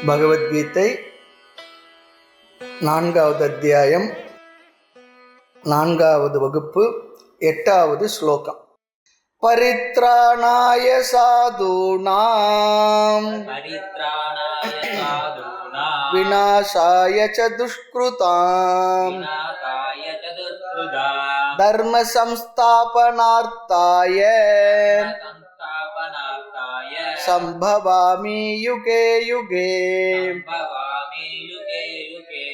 பகவத்கீதை 4வது அத்தியாயம் 4வது வகுப்பு 8வது ஸ்லோகம். பரித்ராணாய சாதூனாம் விநாசாய ச துஷ்கிருதாம் தர்ம சம்ஸ்தாபனார்த்தாய சம்பவாமி யுகே யுகே.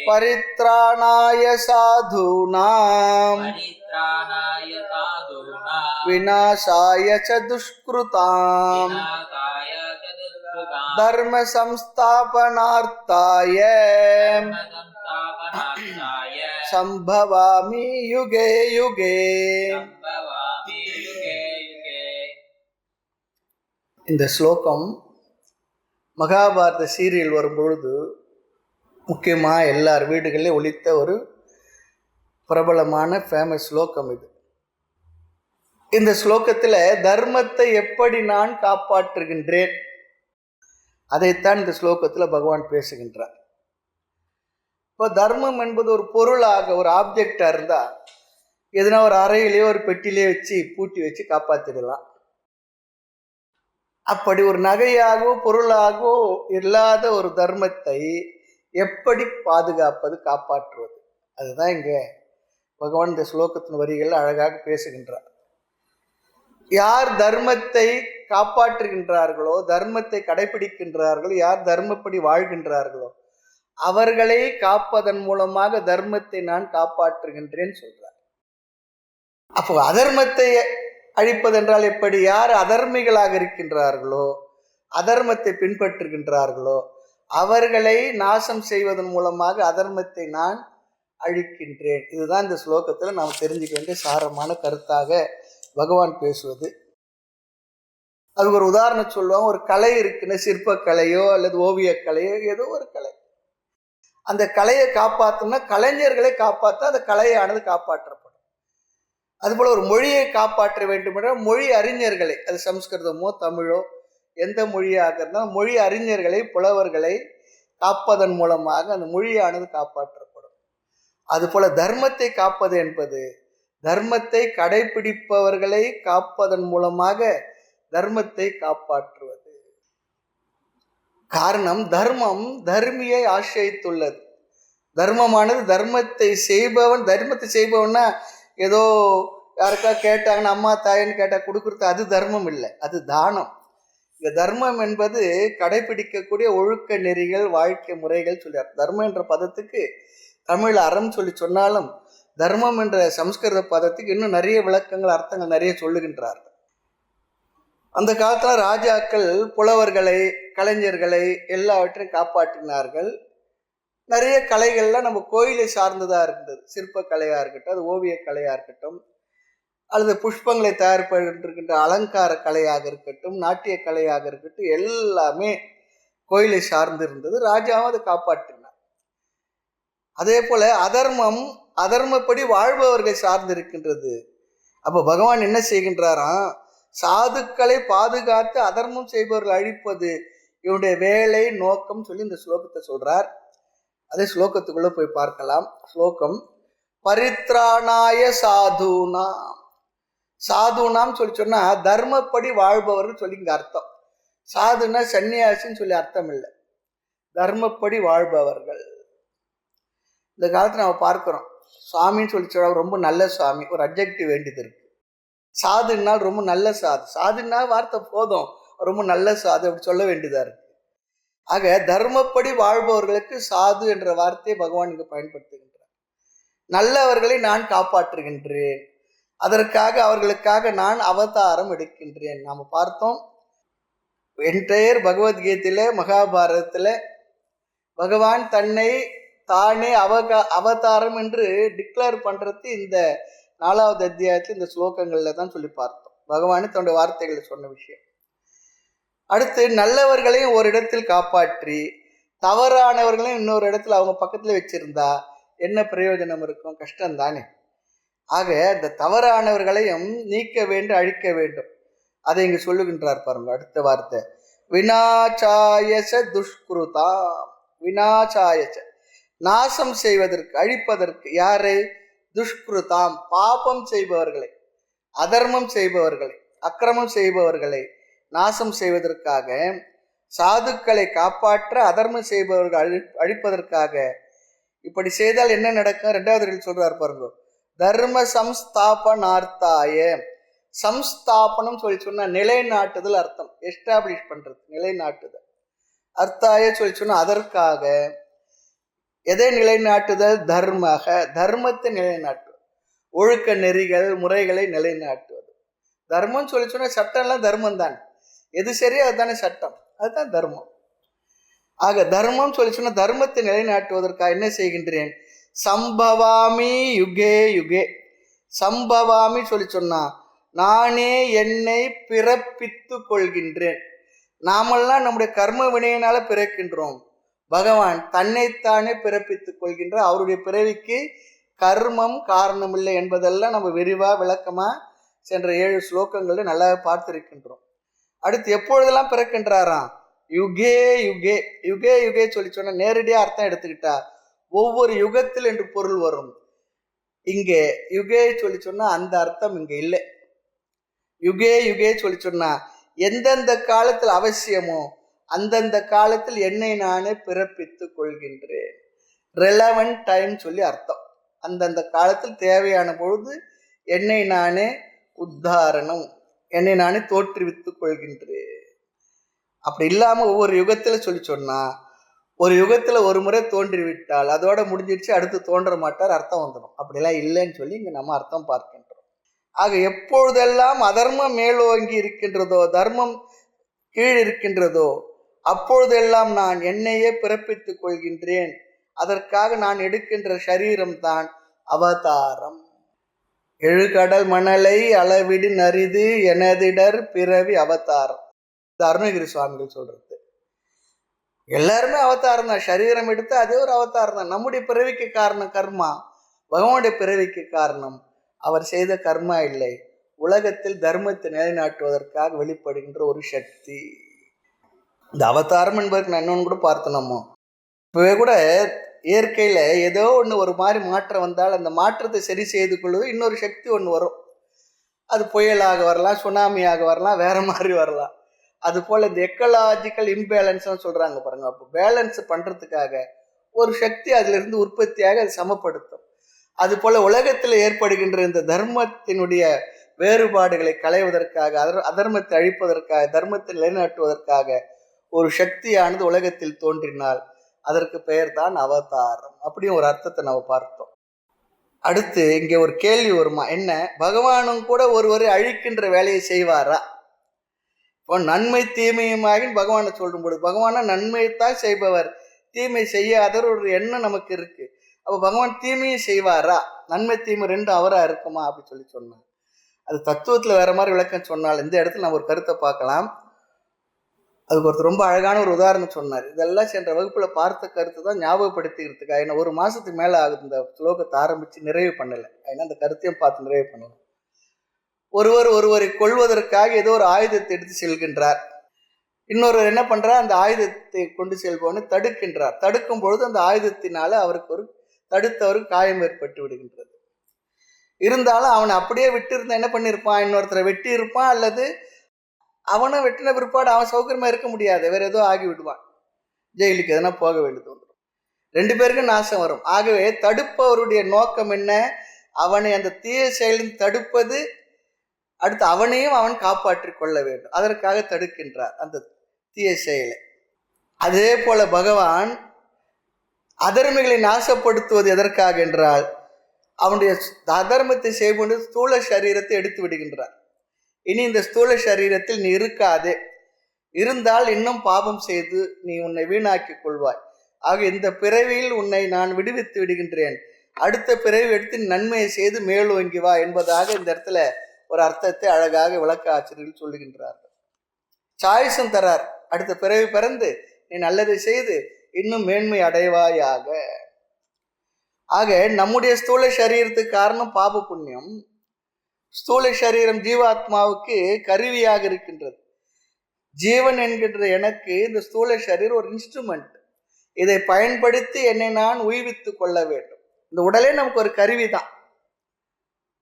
பரித்ராணாய சாதூனாம் விநாசாய ச துஷ்கிருதாம் தர்ம சம்ஸ்தாபனார்த்தாய சம்பவாமி யுகே யுகே. இந்த ஸ்லோகம் மகாபாரத சீரியல் வரும்பொழுது முக்கியமாக எல்லார் வீடுகளிலும் ஒலித்த ஒரு பிரபலமான ஃபேமஸ் ஸ்லோகம் இது. இந்த ஸ்லோகத்தில் தர்மத்தை எப்படி நான் காப்பாற்றுகின்றேன் அதைத்தான் இந்த ஸ்லோகத்தில் பகவான் பேசுகின்றார். இப்போ தர்மம் என்பது ஒரு பொருளாக, ஒரு ஆப்ஜெக்டாக இருந்தால் எதுனா ஒரு அறையிலேயோ ஒரு பெட்டிலேயோ வச்சு பூட்டி வச்சு காப்பாற்றிடலாம். அப்படி ஒரு நகையாகவோ பொருளாகவோ இல்லாத ஒரு தர்மத்தை எப்படி பாதுகாப்பது, காப்பாற்றுவது, அதுதான் இங்கே பகவான் இந்த ஸ்லோகத்தின் வரிகளில் அழகாக பேசுகின்றார். யார் தர்மத்தை காப்பாற்றுகின்றார்களோ, தர்மத்தை கடைபிடிக்கின்றார்களோ, யார் தர்மப்படி வாழ்கின்றார்களோ அவர்களை காப்பதன் மூலமாக தர்மத்தை நான் காப்பாற்றுகின்றேன் சொல்றார். அப்போ அதர்மத்தை அழிப்பதென்றால் எப்படி? யார் அதர்மிகளாக இருக்கின்றார்களோ, அதர்மத்தை பின்பற்றுகின்றார்களோ அவர்களை நாசம் செய்வதன் மூலமாக அதர்மத்தை நான் அழிக்கின்றேன். இதுதான் இந்த ஸ்லோகத்தில் நாம் தெரிஞ்சுக்க வேண்டிய சாரமான கருத்தாக பகவான் பேசுவது. அதுக்கு ஒரு உதாரணம் சொல்லுவாங்க. ஒரு கலை இருக்குன்னு, சிற்பக்கலையோ அல்லது ஓவியக்கலையோ ஏதோ ஒரு கலை. அந்த கலையை காப்பாற்றணும்னா கலைஞர்களை காப்பாற்ற அந்த கலையானது காப்பாற்றப்படும். அதுபோல் ஒரு மொழியை காப்பாற்ற வேண்டும் என்றால் மொழி அறிஞர்களை, அது சம்ஸ்கிருதமோ தமிழோ எந்த மொழியாக இருந்தாலும் மொழி அறிஞர்களை, புலவர்களை காப்பதன் மூலமாக அந்த மொழியானது காப்பாற்றப்படும். அதுபோல தர்மத்தை காப்பது என்பது தர்மத்தை கடைபிடிப்பவர்களை காப்பதன் மூலமாக தர்மத்தை காப்பாற்றுவது. காரணம், தர்மம் தர்மியை ஆசிரியத்துள்ளது. தர்மமானது தர்மத்தை செய்பவன்னா ஏதோ யாருக்கா கேட்டாங்கன்னா அம்மா தாயின்னு கேட்டால் கொடுக்குறது அது தர்மம் இல்லை, அது தானம். இந்த தர்மம் என்பது கடைபிடிக்கக்கூடிய ஒழுக்க நெறிகள், வாழ்க்கை முறைகள் சொல்லியார். தர்மம் என்ற பதத்துக்கு தமிழ் அறம் சொல்லி சொன்னாலும் தர்மம் என்ற சம்ஸ்கிருத பதத்துக்கு இன்னும் நிறைய விளக்கங்கள், அர்த்தங்கள் நிறைய சொல்லுகின்றார்கள். அந்த காலத்தில் ராஜாக்கள் புலவர்களை, கலைஞர்களை எல்லாவற்றையும் காப்பாற்றினார்கள். நிறைய கலைகள்லாம் நம்ம கோயிலை சார்ந்ததாக இருந்தது. சிற்ப கலையாக இருக்கட்டும், அது ஓவிய கலையாக இருக்கட்டும், அல்லது புஷ்பங்களை தயாரிப்பதற்கின்ற அலங்கார கலையாக இருக்கட்டும், நாட்டிய கலையாக இருக்கட்டும், எல்லாமே கோயிலை சார்ந்து இருந்தது. ராஜாவும் அதை காப்பாற்றினார். அதே போல அதர்மம் அதர்மப்படி வாழ்பவர்களை சார்ந்து இருக்கின்றது. அப்போ பகவான் என்ன செய்கின்றாராம்? சாதுக்களை பாதுகாத்து அதர்மம் செய்பவர்கள் அழிப்பது இவனுடைய வேலை, நோக்கம் சொல்லி இந்த ஸ்லோகத்தை சொல்றார். அதே ஸ்லோகத்துக்குள்ள போய் பார்க்கலாம். ஸ்லோகம் பரித்ராணாய சாதுனாம். சாதுனாம் சொல்லி சொன்னா தர்மப்படி வாழ்பவர்கள் சொல்லி இங்க அர்த்தம். சாதுன்னா சன்னியாசின்னு சொல்லி அர்த்தம் இல்லை, தர்மப்படி வாழ்பவர்கள். இந்த காலத்துல நம்ம பார்க்கிறோம், சுவாமின்னு சொல்லி சொல்ல ரொம்ப நல்ல சுவாமி, ஒரு அப்ஜெக்டிவ் வேண்டியது இருக்கு. சாதுனால் ரொம்ப நல்ல சாது, சாதுன்னா வார்த்தை போதும், ரொம்ப நல்ல சாது அப்படி சொல்ல வேண்டியதா இருக்கு. ஆக தர்மப்படி வாழ்பவர்களுக்கு சாது என்ற வார்த்தையை பகவான் இங்கு பயன்படுத்துகின்றார். நல்லவர்களை நான் காப்பாற்றுகின்றேன், அதற்காக அவர்களுக்காக நான் அவதாரம் எடுக்கின்றேன். நாம் பார்த்தோம் என்டையர் பகவத்கீதையில, மகாபாரதத்தில் பகவான் தன்னை தானே அவதாரம் என்று டிக்ளேர் பண்றது இந்த 4வது அத்தியாயத்தில் இந்த ஸ்லோகங்கள்ல தான் சொல்லி பார்த்தோம். பகவானே தன்னுடைய வார்த்தைகளை சொன்ன விஷயம். அடுத்து நல்லவர்களையும் ஒரு இடத்தில் காப்பாற்றி தவறானவர்களையும் இன்னொரு இடத்துல அவங்க பக்கத்துல வச்சிருந்தா என்ன பிரயோஜனம் இருக்கும்? கஷ்டம்தானே. ஆக இந்த தவறானவர்களையும் நீக்க வேண்டும், அழிக்க வேண்டும். அதை இங்கு சொல்லுகின்றார் பாருங்க. அடுத்த வார்த்தை வினாச்சாயச துஷ்கிருதாம். வினாச்சாயச நாசம் செய்வதற்கு, அழிப்பதற்கு. யாரை? துஷ்கிருதாம் பாபம் செய்பவர்களை, அதர்மம் செய்பவர்களை, அக்கிரமம் செய்பவர்களை நாசம் செய்வதற்காக, சாதுக்களை காப்பாற்ற அதர்மம் செய்பவர்கள் அழிப்பதற்காக. இப்படி செய்தால் என்ன நடக்கும்? ரெண்டாவது சொல்றார் பாருங்க. தர்ம சம்ஸ்தாபனார்த்தாய. சம்ஸ்தாபனம் சொல்லி சொன்னா நிலைநாட்டுதல் அர்த்தம். எஸ்டாப்ளிஷ் பண்றது, நிலைநாட்டுதல். அர்த்தாய சொல்லி சொன்னா அதற்காக. எதை நிலைநாட்டுதல்? தர்மக, தர்மத்தை நிலைநாட்டுவது, ஒழுக்க நெறிகள் முறைகளை நிலைநாட்டுவது. தர்மம் சொல்லி சொன்னா சட்டம் எல்லாம் தர்மம் தான். எது சரியா அதுதானே சட்டம், அதுதான் தர்மம். ஆக தர்மம் சொல்லி சொன்னா தர்மத்தை நிலைநாட்டுவதற்காக என்ன செய்கின்றேன்? சம்பவாமி யுகே யுகே. சம்பவாமி சொல்லி சொன்னா நானே என்னை பிறப்பித்து கொள்கின்றேன். நாமெல்லாம் நம்முடைய கர்ம வினையினால பிறக்கின்றோம். பகவான் தன்னைத்தானே பிறப்பித்துக் கொள்கின்ற. அவருடைய பிறவிக்கு கர்மம் காரணம் இல்லை என்பதெல்லாம் நம்ம விரிவா விளக்கமா சென்ற 7 ஸ்லோகங்களில் நல்லா பார்த்திருக்கின்றோம். அடுத்து எப்பொழுதெல்லாம் பிறக்கின்றாராம்? யுகே யுகே. யுகே யுகே சொல்லி சொன்ன நேரடியா அர்த்தம் எடுத்துக்கிட்டா ஒவ்வொரு யுகத்தில் என்று பொருள் வரும். இங்கே யுகே சொல்லி சொன்னா அந்த அர்த்தம் இங்க இல்லை. யுகே யுகே சொல்லி சொன்னா எந்தெந்த காலத்தில் அவசியமோ அந்தந்த காலத்தில் என்னை நானே பிறப்பித்துக் கொள்கின்றேன். ரெலவெண்ட் டைம் சொல்லி அர்த்தம். அந்தந்த காலத்தில் தேவையான பொழுது என்னை நானே உத்தாரணம், என்னை நானே தோற்றுவித்துக் கொள்கின்றேன். அப்படி இல்லாம ஒவ்வொரு யுகத்துல சொல்லி சொன்னா ஒரு யுகத்துல ஒரு முறை தோன்றிவிட்டால் அதோட முடிஞ்சிடுச்சு, அடுத்து தோன்ற மாட்டார், அர்த்தம் வந்துடும். அப்படிலாம் இல்லைன்னு சொல்லி இங்க நம்ம அர்த்தம் பார்க்கின்றோம். ஆக எப்பொழுதெல்லாம் அதர்மம் மேலோங்கி இருக்கின்றதோ, தர்மம் கீழ் இருக்கின்றதோ, அப்பொழுதெல்லாம் நான் என்னையே பிறப்பித்துக் கொள்கின்றேன். அதற்காக நான் எடுக்கின்ற சரீரம் தான் அவதாரம். எழுகடல் மணலை அளவிடு நரிது எனதிடர் பிறவி அவதாரம். இந்த அருணகிரி சுவாமிகள் சொல்றது. எல்லாருமே அவதாரம் தான். சரீரம் எடுத்து அதே ஒரு அவதாரம் தான். நம்முடைய பிறவிக்கு காரணம் கர்மா, பகவானுடைய பிறவிக்கு காரணம் அவர் செய்த கர்மா இல்லை. உலகத்தில் தர்மத்தை நிலைநாட்டுவதற்காக வெளிப்படுகின்ற ஒரு சக்தி. இந்த அவதாரம் என்பதற்கு நான் இன்னொன்று கூட பார்த்தோம். இப்பவே கூட இயற்கையில ஏதோ ஒன்று ஒரு மாதிரி மாற்றம் வந்தால் அந்த மாற்றத்தை சரி செய்து கொள்வது இன்னொரு சக்தி ஒன்று வரும். அது புயலாக வரலாம், சுனாமியாக வரலாம், வேற மாதிரி வரலாம். அது போல இந்த எக்கலாஜிக்கல் இம்பேலன்ஸ் சொல்றாங்க பாருங்க. அப்போ பேலன்ஸ் பண்றதுக்காக ஒரு சக்தி அதுல இருந்து உற்பத்தியாக அது சமப்படுத்தும். அது போல உலகத்தில் ஏற்படுகின்ற இந்த தர்மத்தினுடைய வேறுபாடுகளை களைவதற்காக, அதர்மத்தை அழிப்பதற்காக, தர்மத்தை நிலைநாட்டுவதற்காக ஒரு சக்தியானது உலகத்தில் தோன்றினால் அதற்கு பெயர் தான் அவதாரம். அப்படியும் ஒரு அர்த்தத்தை நம்ம பார்த்தோம். அடுத்து இங்கே ஒரு கேள்வி வருமா, என்ன? பகவானும் கூட ஒருவரை அழிக்கின்ற வேலையை செய்வாரா? இப்போ நன்மை தீமையுமாகின்னு பகவானை சொல்லும் பொழுது பகவானா நன்மையைத்தான் செய்பவர், தீமை செய்யாதவர் ஒரு எண்ணம் நமக்கு இருக்கு. அப்போ பகவான் தீமையும் செய்வாரா? நன்மை தீமை ரெண்டும் அவரா இருக்குமா அப்படி சொல்லி சொன்னார். அது தத்துவத்தில் வேற மாதிரி விளக்கம் சொன்னால் இந்த இடத்துல நம்ம ஒரு கருத்தை பார்க்கலாம். அதுக்கு ஒருத்தர் ரொம்ப அழகான ஒரு உதாரணம் சொன்னார். இதெல்லாம் சென்ற வகுப்புல பார்த்த கருத்து தான் ஞாபகப்படுத்திக்கிறதுக்காக. ஏன்னா ஒரு மாசத்துக்கு மேல ஆகுது இந்த ஸ்லோகத்தை ஆரம்பிச்சு நிறைவு பண்ணலை. ஏன்னா அந்த கருத்தையும் பார்த்து நிறைவு பண்ணல. ஒருவரை கொள்வதற்காக ஏதோ ஒரு ஆயுதத்தை எடுத்து செல்கின்றார். இன்னொருவர் என்ன பண்றார்? அந்த ஆயுதத்தை கொண்டு செல்பவனை தடுக்கின்றார். தடுக்கும் பொழுது அந்த ஆயுதத்தினால அவருக்கு தடுத்தவருக்கு காயம் ஏற்பட்டு விடுகின்றது. இருந்தாலும் அவனை அப்படியே விட்டு இருந்தா என்ன பண்ணியிருப்பான்? இன்னொருத்தரை வெட்டி இருப்பான், அல்லது அவனை வெட்டின பிற்பாடு அவன் சௌகரியமா இருக்க முடியாது, வேற ஏதோ ஆகி விடுவான், ஜெயிலுக்கு எதனா போக வேண்டியது வந்துடும். 2 பேருக்கும் நாசம் வரும். ஆகவே தடுப்பவருடைய நோக்கம் என்ன? அவனை அந்த தீய செயலில் தடுப்பது, அடுத்து அவனையும் அவன் காப்பாற்றி கொள்ள வேண்டும். அதற்காக தடுக்கின்றார் அந்த தீய செயலை. அதே போல பகவான் அதர்மிகளை நாசப்படுத்துவது எதற்காக என்றால் அவனுடைய அதர்மத்தை செய்வது ஸ்தூல சரீரத்தை எடுத்து விடுகின்றார். இனி இந்த ஸ்தூல சரீரத்தில் நீ இருக்காதே, இருந்தால் இன்னும் பாபம் செய்து நீ உன்னை வீணாக்கி கொள்வாய். ஆக இந்த பிறவியில் உன்னை நான் விடுவித்து விடுகின்றேன், அடுத்த பிறவி எடுத்து நன்மையை செய்து மேலோங்கி வா என்பதாக இந்த இடத்துல ஒரு அர்த்தத்தை அழகாக விளக்க ஆசிரியர்கள் சொல்லுகின்றார்கள். சாய்ஸும் தரார். அடுத்த பிறவி பிறந்து நீ நல்லதை செய்து இன்னும் மேன்மை அடைவாயாக. ஆக நம்முடைய ஸ்தூல சரீரத்துக்கு காரணம் பாப புண்ணியம். ஸ்தூல சரீரம் ஜீவாத்மாவுக்கு கருவியாக இருக்கின்றது. ஜீவன் என்கின்ற எனக்கு இந்த ஸ்தூல சரீரம் ஒரு இன்ஸ்ட்ருமெண்ட். இதை பயன்படுத்தி என்னை நான் உய்வித்து கொள்ள வேண்டும். இந்த உடலே நமக்கு ஒரு கருவி தான்.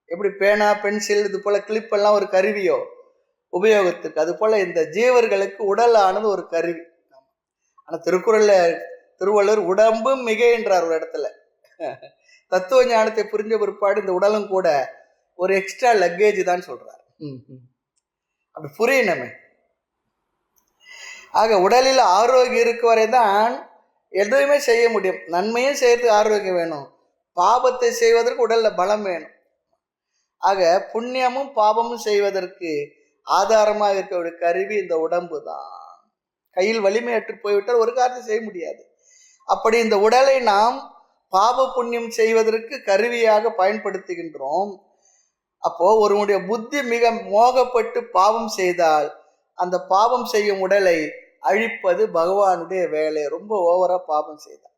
எப்படி பேனா, பென்சில், இது போல கிளிப் எல்லாம் ஒரு கருவியோ உபயோகத்துக்கு, அது போல இந்த ஜீவர்களுக்கு உடல் ஆனது ஒரு கருவி. ஆனா திருக்குறள்ல திருவள்ளுவர் உடம்பு மிகை என்றார் ஒரு இடத்துல. தத்துவ ஞானத்தை புரிஞ்ச பிற்பாடு இந்த உடலும் கூட ஒரு எக்ஸ்ட்ரா லக்கேஜ் தான் சொல்றார். அப்படி புரியணுமே. ஆக உடலில் ஆரோக்கியம் இருக்க வரை தான் எதுவுமே செய்ய முடியும். நன்மையும் செய்யறதுக்கு ஆரோக்கியம் வேணும், பாபத்தை செய்வதற்கு உடல்ல பலம் வேணும். ஆக புண்ணியமும் பாபமும் செய்வதற்கு ஆதாரமாக இருக்கக்கூடிய கருவி இந்த உடம்பு தான். கையில் வலிமை அற்று போய்விட்டால் ஒரு காரியத்தை செய்ய முடியாது. அப்படி இந்த உடலை நாம் பாப புண்ணியம் செய்வதற்கு கருவியாக பயன்படுத்துகின்றோம். அப்போ ஒருவனுடைய புத்தி மிக மோகப்பட்டு பாவம் செய்தால் அந்த பாவம் செய்யும் உடலை அழிப்பது பகவானுடைய வேலை. ரொம்ப ஓவரா பாவம் செய்தால்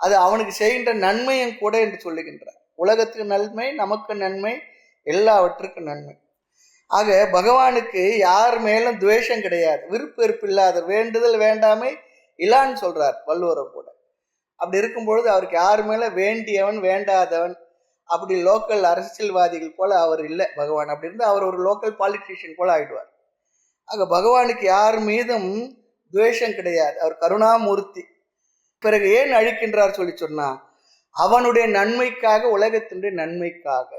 அது அவனுக்கு செய்கின்ற நன்மையும் கூட என்று சொல்லுகின்றார். உலகத்துக்கு நன்மை, நமக்கு நன்மை, எல்லாவற்றுக்கும் நன்மை. ஆக பகவானுக்கு யார் மேலும் துவேஷம் கிடையாது, விருப்ப வெறுப்பு இல்லாத, வேண்டுதல் வேண்டாமை இல்லான்னு சொல்றார் வள்ளுவரும் கூட. அப்படி இருக்கும் பொழுது அவருக்கு யார் மேல வேண்டியவன் வேண்டாதவன் அப்படி லோக்கல் அரசியல்வாதிகள் போல அவர் இல்லை பகவான். அப்படி இருந்து அவர் ஒரு லோக்கல் பாலிட்டிஷியன் போல ஆயிடுவார். ஆக பகவானுக்கு யார் மீதும் துவேஷம் கிடையாது, அவர் கருணாமூர்த்தி. பிறகு ஏன் அழிக்கின்றார் சொல்லி சொன்னா அவனுடைய நன்மைக்காக, உலகத்தினுடைய நன்மைக்காக.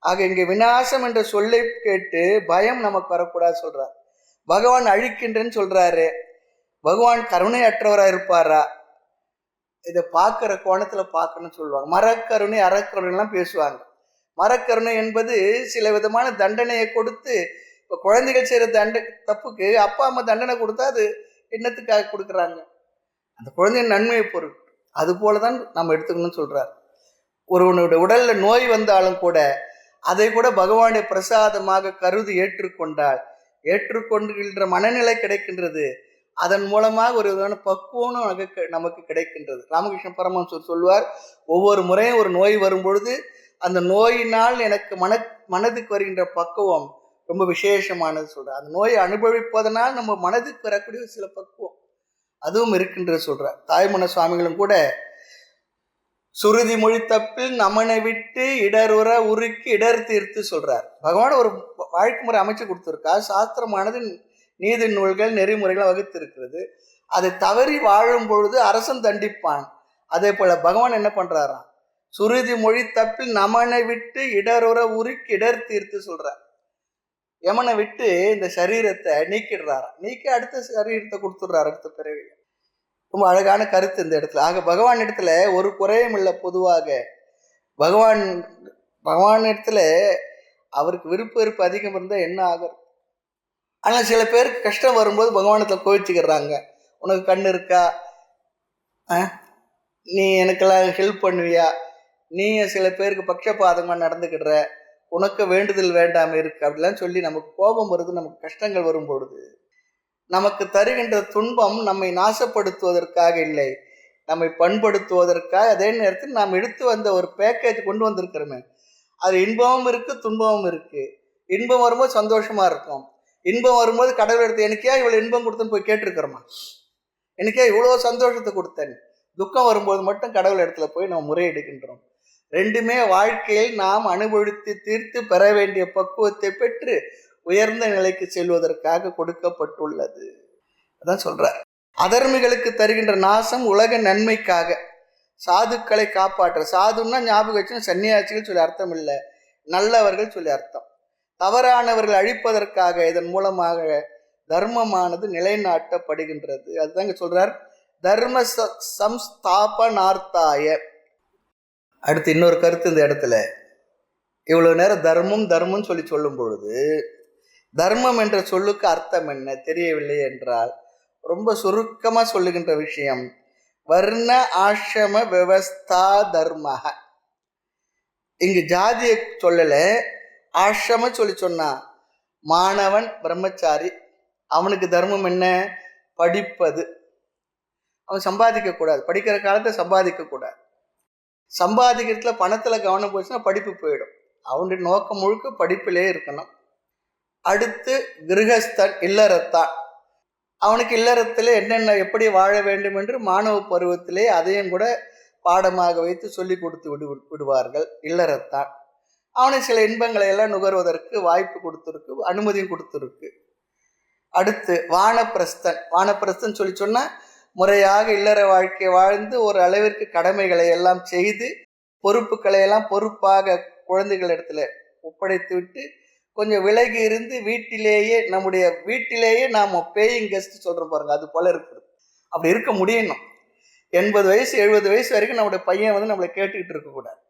ஆக இங்க விநாசம் என்ற சொல்லை கேட்டு பயம் நமக்கு வரக்கூடாது சொல்றார். பகவான் அழிக்கின்றேன்னு சொல்றாரு, பகவான் கருணை அற்றவரா இருப்பாரா? இதை பார்க்கிற கோணத்துல பார்க்கணும்னு சொல்லுவாங்க. மரக்கருணை அறக்கருணை எல்லாம் பேசுவாங்க. மரக்கருணை என்பது சில விதமான தண்டனையை கொடுத்து, இப்போ குழந்தைகள் செய்யற தப்புக்கு அப்பா அம்மா தண்டனை கொடுத்தா அது என்னத்துக்காக கொடுக்குறாங்க? அந்த குழந்தையின் நன்மையை பொருள். அது போலதான் நம்ம எடுத்துக்கணும்னு சொல்றார். ஒருவனுடைய உடல்ல நோய் வந்தாலும் கூட அதை கூட பகவானுடைய பிரசாதமாக கருதி ஏற்றுக்கொண்டுகின்ற மனநிலை கிடைக்கின்றது. அதன் மூலமாக ஒரு விதமான பக்குவம் நமக்கு கிடைக்கின்றது. ராமகிருஷ்ண பரமஹம்சர் சொல்வார், ஒவ்வொரு முறையும் ஒரு நோய் வரும் பொழுது அந்த நோயினால் எனக்கு மனதுக்கு வருகின்ற பக்குவம் ரொம்ப விசேஷமானது சொல்றார். அந்த நோயை அனுபவிப்பதனால் நம்ம மனதுக்கு வரக்கூடிய சில பக்குவம் அதுவும் இருக்கின்றது சொல்றார். தாய்மன சுவாமிகளும் கூட சுருதி மொழி தப்பில் நமனை விட்டு இடருற உருக்கி இடர் தீர்த்து சொல்றார். பகவான் ஒரு வாழ்க்கை முறை அமைச்சு கொடுத்துருக்கா. சாஸ்திரமானது நீதி நூல்கள் நெறிமுறைகளை வகுத்து இருக்கிறது. அதை தவறி வாழும் பொழுது அரசன் தண்டிப்பான். அதே போல பகவான் என்ன பண்றாராம், சுருதி மொழி தப்பில் நமனை விட்டு இடருற உருக்கி இடர் தீர்த்து சொல்றார். யமனை விட்டு இந்த சரீரத்தை நீக்கிடுறாராம். நீக்கி அடுத்த சரீரத்தை கொடுத்துடுறாரு அடுத்த பிறவி. ரொம்ப அழகான கருத்து இந்த இடத்துல. ஆக பகவான் இடத்துல ஒரு குறையும் இல்லை. பொதுவாக பகவான் இடத்துல அவருக்கு விருப்ப வெறுப்பு அதிகம் இருந்தால் என்ன ஆகும்? ஆனால் சில பேருக்கு கஷ்டம் வரும்போது பகவானத்தில் கோவிச்சுக்கிறாங்க. உனக்கு கண் இருக்கா, நீ எனக்கெல்லாம் ஹெல்ப் பண்ணுவியா, நீ சில பேருக்கு பட்சபாதமாக நடந்துக்கிடுற, உனக்கு வேண்டுதல் வேண்டாமல் இருக்கு அப்படிலாம் சொல்லி நமக்கு கோபம் வருது. நமக்கு கஷ்டங்கள் வரும் பொழுது நமக்கு தருகின்ற துன்பம் நம்மை நாசப்படுத்துவதற்காக இல்லை, நம்மை பண்படுத்துவதற்காக. அதே நேரத்தில் நாம் எடுத்து வந்த ஒரு பேக்கேஜ் கொண்டு வந்திருக்கிறோமே, அது இன்பமும் இருக்கு, துன்பமும் இருக்கு. இன்பம் வரும்போது சந்தோஷமா இருக்கும், இன்பம் வரும்போது கடவுள் எடுத்து எனக்கே இவ்வளோ இன்பம் கொடுத்தேன்னு போய் கேட்டிருக்கிறோமா, எனக்கே இவ்வளோ சந்தோஷத்தை கொடுத்தேன். துக்கம் வரும்போது மட்டும் கடவுள் இடத்துல போய் நம்ம முறையிடுகின்றோம். ரெண்டுமே வாழ்க்கையில் நாம் அனுபவித்து தீர்த்து பெற வேண்டிய பக்குவத்தை பெற்று உயர்ந்த நிலைக்கு செல்வதற்காக கொடுக்கப்பட்டுள்ளது. அதான் சொல்றார். அதர்மிகளுக்கு தருகின்ற நாசம் உலக நன்மைக்காக, சாதுக்களை காப்பாற்ற. சாதுன்னா ஞாபகம் வச்சு சன்னியாசிகள் சொல்லி அர்த்தம் இல்லை, நல்லவர்கள் சொல்லி அர்த்தம். தவறானவர்கள் அழிப்பதற்காக இதன் மூலமாக தர்மமானது நிலைநாட்டப்படுகின்றது. அதுதாங்க சொல்றார், தர்ம சம்ஸ்தாபனார்த்தாய. அடுத்து இன்னொரு கருத்து இந்த இடத்துல. இவ்வளவு நேரம் தர்மம் தர்மம் சொல்லி சொல்லும் பொழுது தர்மம் என்ற சொல்லுக்கு அர்த்தம் என்ன தெரியவில்லை என்றால், ரொம்ப சுருக்கமா சொல்லுகின்ற விஷயம், வர்ண ஆசிரம விவஸ்தா தர்மஹ. இங்கு ஜாதியை சொல்லல, ஆசிரம சொல்லி சொன்னா மாணவன் பிரம்மச்சாரி, அவனுக்கு தர்மம் என்ன, படிப்பது. அவன் சம்பாதிக்க கூடாது, படிக்கிற காலத்தை சம்பாதிக்க கூடாது. சம்பாதிக்கிறதுல பணத்துல கவனம் போச்சுன்னா படிப்பு போயிடும். அவனுடைய நோக்கம் முழுக்க படிப்பிலே இருக்கணும். அடுத்து கிரகஸ்தன், இல்லறத்தான். அவனுக்கு இல்லறத்தில் என்னென்ன எப்படி வாழ வேண்டும் என்று மாணவ பருவத்திலே அதையும் கூட பாடமாக வைத்து சொல்லி கொடுத்து விடுவார்கள். இல்லறத்தான் அவனுக்கு சில இன்பங்களை எல்லாம் நுகர்வதற்கு வாய்ப்பு கொடுத்துருக்கு, அனுமதியும் கொடுத்துருக்கு. அடுத்து வானப்பிரஸ்தன். வானப்பிரஸ்தன் சொல்லி சொன்னா முறையாக இல்லற வாழ்க்கை வாழ்ந்து ஒரு அளவிற்கு கடமைகளை எல்லாம் செய்து பொறுப்புகளை எல்லாம் பொறுப்பாக குழந்தைகள் இடத்துல ஒப்படைத்து விட்டு கொஞ்சம் விலகி இருந்து வீட்டிலேயே நம்முடைய வீட்டிலேயே நாம் பேயிங் கெஸ்ட் சொல்றோம் பாருங்க, அது போல இருக்குது. அப்படி இருக்க முடியணும். 80 வயசு 70 வயசு வரைக்கும் நம்முடைய பையன் வந்து நம்மளை கேட்டுக்கிட்டு இருக்கக்கூடாது.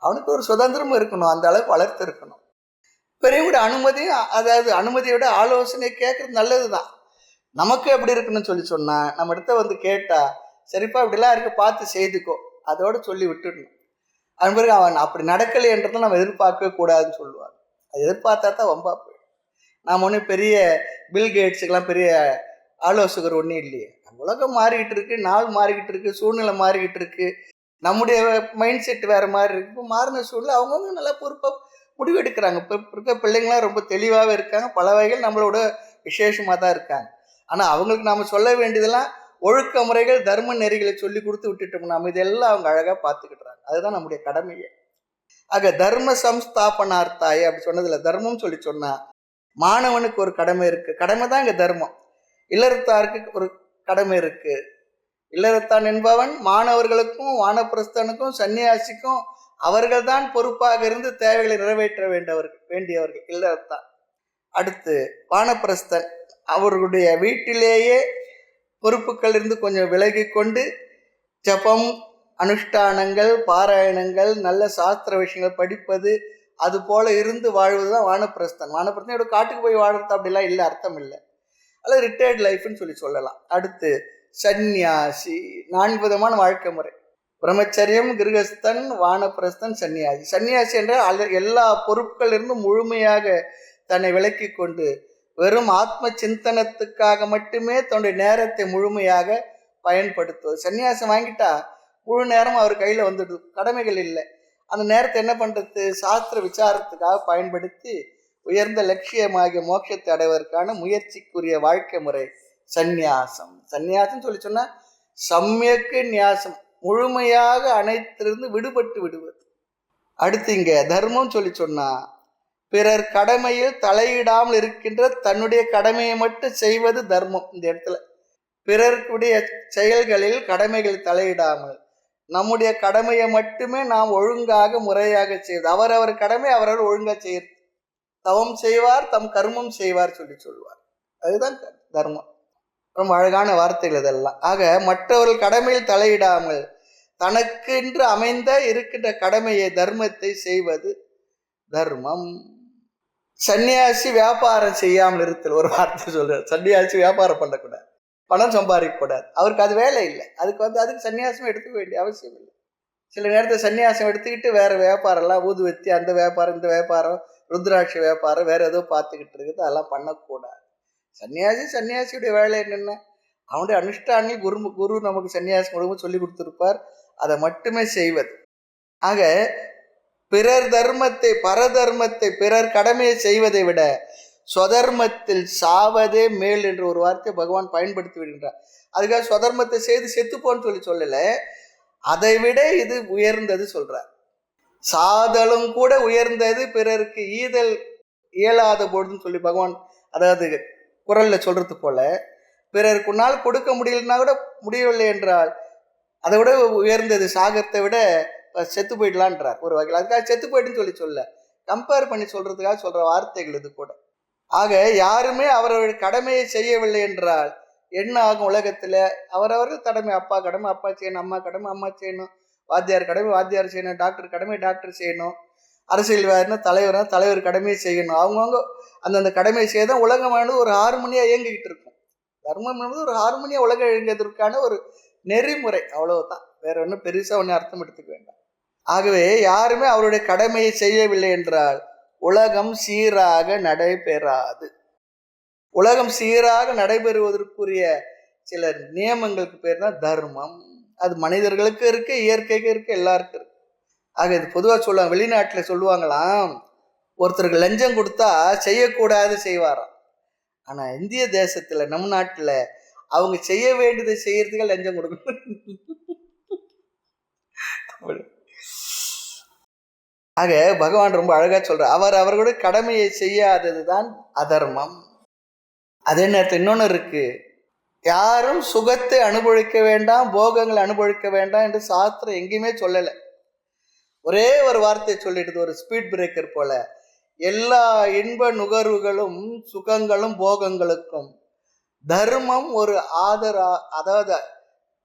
அவனுக்கு ஒரு சுதந்திரமும் இருக்கணும், அந்த அளவுக்கு வளர்த்து இருக்கணும். பெரியவங்களுடைய அனுமதியும், அதாவது அனுமதியை விட ஆலோசனை கேட்கறது நல்லது தான். நமக்கு எப்படி இருக்குன்னு சொல்லி சொன்னா நம்ம இடத்த வந்து கேட்டா, சரிப்பா இப்படிலாம் இருக்கு பார்த்து செய்துக்கோ, அதோட சொல்லி விட்டுடணும். அது பிறகு அவன் அப்படி நடக்கலைன்றதை நம்ம எதிர்பார்க்கவே கூடாதுன்னு சொல்லுவாங்க. அது எதிர்பார்த்தா தான் வம்பா போயிடும். நாம் ஒன்றும் பெரிய பில்கேட்ஸுக்கெல்லாம் பெரிய ஆலோசகர் ஒன்றும் இல்லையே. உலகம் மாறிக்கிட்டு இருக்கு, நாள் மாறிக்கிட்டு இருக்கு, சூழ்நிலை மாறிக்கிட்டு இருக்கு, நம்முடைய மைண்ட் செட் வேற மாதிரி இருக்கு. இப்போ மாறின சூழ்நிலை அவங்கவுங்க நல்லா பொறுப்பாக முடிவு எடுக்கிறாங்க. இப்போ இருக்க பிள்ளைங்களாம் ரொம்ப தெளிவாகவே இருக்காங்க, பல வகைகள் நம்மளோட விசேஷமாக தான் இருக்காங்க. ஆனால் அவங்களுக்கு நாம் சொல்ல வேண்டியதெல்லாம் ஒழுக்க முறைகள், தர்ம நெறிகளை சொல்லி கொடுத்து விட்டுட்டோம். நம்ம இதெல்லாம் அவங்க அழகாக பார்த்துக்கிட்டுறாங்க. அதுதான் நம்முடைய கடமையே. ஆக தர்ம சம்ஸ்தாபனார்த்தாய் அப்படி சொன்னதில்ல. தர்மம் சொல்லி சொன்னா மாணவனுக்கு ஒரு கடமை இருக்கு. கடமை தான் இங்கே தர்மம். இல்லறத்தாருக்கு ஒரு கடமை இருக்கு. இல்லறத்தான் என்பவன் மாணவர்களுக்கும் வானப்பிரஸ்தனுக்கும் சன்னியாசிக்கும் அவர்கள் தான் பொறுப்பாக இருந்து தேவைகளை நிறைவேற்ற வேண்டியவர்கள் இல்லறத்தான். அடுத்து வானப்பிரஸ்தன் அவர்களுடைய வீட்டிலேயே பொறுப்புகள் இருந்து கொஞ்சம் விலகி கொண்டு ஜபம், அனுஷ்டானங்கள், பாராயணங்கள், நல்ல சாஸ்திர விஷயங்கள் படிப்பது, அது போல இருந்து வாழ்வதுதான் வானப்பிரஸ்தன். வானப்பிரஸ்தனோட காட்டுக்கு போய் வாழ்றது அப்படிலாம் இல்லை, அர்த்தம் இல்லை. அல்லது ரிட்டையர்ட் லைஃப்னு சொல்லலாம். அடுத்து சந்நியாசி. 4 விதமான வாழ்க்கை முறை: பிரம்மச்சரியம், கிரகஸ்தன், வானப்பிரஸ்தன், சன்னியாசி. சன்னியாசி என்ற எல்லா பொறுப்புகள் இருந்து முழுமையாக தன்னை விலக்கி கொண்டு வெறும் ஆத்ம சிந்தனத்துக்காக மட்டுமே தன்னுடைய நேரத்தை முழுமையாக பயன்படுத்துவது. சன்னியாசம் வாங்கிட்டா முழு நேரம் அவர் கையில் வந்துடுது, கடமைகள் இல்லை. அந்த நேரத்தை என்ன பண்ணுறது? சாஸ்திர விசாரத்துக்காக பயன்படுத்தி உயர்ந்த லட்சியமாகிய மோட்சத்தை அடைவதற்கான முயற்சிக்குரிய வாழ்க்கை முறை சந்நியாசம். சந்நியாசம் சொல்லி சொன்னா சமயக்கு நியாசம், முழுமையாக அனைத்திலிருந்து விடுபட்டு விடுவது. அடுத்து இங்க தர்மம் சொல்லி சொன்னா பிறர் கடமையில் தலையிடாமல் இருக்கின்ற தன்னுடைய கடமையை மட்டும் செய்வது தர்மம். இந்த இடத்துல பிறருடைய செயல்களில் கடமைகள் தலையிடாமல் நம்முடைய கடமையை மட்டுமே நாம் ஒழுங்காக முறையாக செய்வது. அவரவர் கடமை அவரவர் ஒழுங்காக செய்யறது. தவம் செய்வார் தம் கர்மம் செய்வார் சொல்லி சொல்வார். அதுதான் தர்மம். ரொம்ப அழகான வார்த்தைகள் இதெல்லாம். ஆக மற்றவர்கள் கடமையில் தலையிடாமல் தனக்கென்று அமைந்த இருக்கின்ற கடமையை, தர்மத்தை செய்வது தர்மம். சன்னியாசி வியாபாரம் செய்யாமல் இருத்தல் ஒரு வார்த்தை சொல்றார். சன்னியாசி வியாபாரம் பண்ணக்கூடாது, பணம் சம்பாதிக்கக்கூடாது. அவருக்கு அது வேலை இல்லை. அதுக்கு சன்னியாசம் எடுத்துக்க வேண்டிய அவசியம் இல்லை. சில நேரத்தில் சன்னியாசம் எடுத்துக்கிட்டு வேற வியாபாரம்லாம், ஊதுவத்தி, அந்த வியாபாரம், இந்த வியாபாரம், ருத்ராட்ச வியாபாரம், வேற ஏதோ பார்த்துக்கிட்டு இருக்குது. அதெல்லாம் பண்ணக்கூடாது. சன்னியாசியுடைய வேலை என்னென்ன? அவனுடைய அனுஷ்டானி குரு நமக்கு சன்னியாசி மூலமாக சொல்லி கொடுத்துருப்பார், அதை மட்டுமே செய்வது. ஆக பிறர் தர்மத்தை, பரதர்மத்தை, பிறர் கடமையை செய்வதை விட ஸ்வதர்மத்தில் சாவதே மேல் என்ற ஒரு வார்த்தை பகவான் பயன்படுத்தி விடுகின்றார். அதுக்காக ஸ்வதர்மத்தை செய்து செத்துப்போன்னு சொல்லல, அதை விட இது உயர்ந்தது சொல்றார். சாதலும் கூட உயர்ந்தது, பிறருக்கு ஈதல் இயலாத பொழுதுன்னு சொல்லி பகவான், அதாவது குரல்ல சொல்றது போல, பிறருக்கு உன்னால் கொடுக்க முடியலன்னா கூட முடியவில்லை என்றால் அதை விட உயர்ந்தது சாகத்தை விட செத்து போயிடலான்றார் ஒரு வகையில். அதுக்காக செத்து போயிட்டுன்னு சொல்ல, கம்பேர் பண்ணி சொல்றதுக்காக சொல்ற வார்த்தைகள் இது கூட. ஆக யாருமே அவரவர்கள் கடமையை செய்யவில்லை என்றால் என்ன ஆகும்? உலகத்துல அவரவர்கள் கடமை, அப்பா கடமை அப்பா செய்யணும், அம்மா கடமை அம்மா செய்யணும், வாத்தியார் கடமை வாத்தியார் செய்யணும், டாக்டர் கடமை டாக்டர் செய்யணும், அரசியல்வாதினா தலைவர் கடமையை செய்யணும். அவங்கவுங்க அந்தந்த கடமையை செய்தால் உலகமானது ஒரு ஹார்மோனியா இயங்கிக்கிட்டு இருக்கும். தர்மம் என்பது ஒரு ஹார்மோனியா உலகம் இயங்குவதற்கான ஒரு நெறிமுறை, அவ்வளவுதான். வேற ஒன்றும் பெருசா ஒன்றும் அர்த்தம் எடுத்துக்க வேண்டாம். ஆகவே யாருமே அவருடைய கடமையை செய்யவில்லை என்றால் உலகம் சீராக நடைபெறாது. உலகம் சீராக நடைபெறுவதற்குரிய சில நியமங்களுக்கு பேர் தான் தர்மம். அது மனிதர்களுக்கு இருக்கு, இயற்கைக்கு இருக்கு, எல்லாருக்கும் இருக்கு. ஆக இது பொதுவாக சொல்லுவாங்க, வெளிநாட்டில் சொல்லுவாங்களாம், ஒருத்தருக்கு லஞ்சம் கொடுத்தா செய்யக்கூடாது செய்வாராம். ஆனா இந்திய தேசத்துல நம் நாட்டுல அவங்க செய்ய வேண்டியதை செய்யறதுக்கு லஞ்சம் கொடுக்கணும். ஆக பகவான் ரொம்ப அழகா சொல்ற, அவர்களுடைய கடமையை செய்யாததுதான் அதர்மம். அதே நேரத்தில் இன்னொன்னு இருக்கு, யாரும் சுகத்தை அனுபவிக்க வேண்டாம், போகங்களை அனுபவிக்க வேண்டாம் என்று சாஸ்திரம் எங்கேயுமே சொல்லலை. ஒரே ஒரு வார்த்தையை சொல்லிடுது, ஒரு ஸ்பீட் பிரேக்கர் போல. எல்லா இன்ப நுகர்வுகளும் சுகங்களும் போகங்களுக்கும் தர்மம் ஒரு அதாவது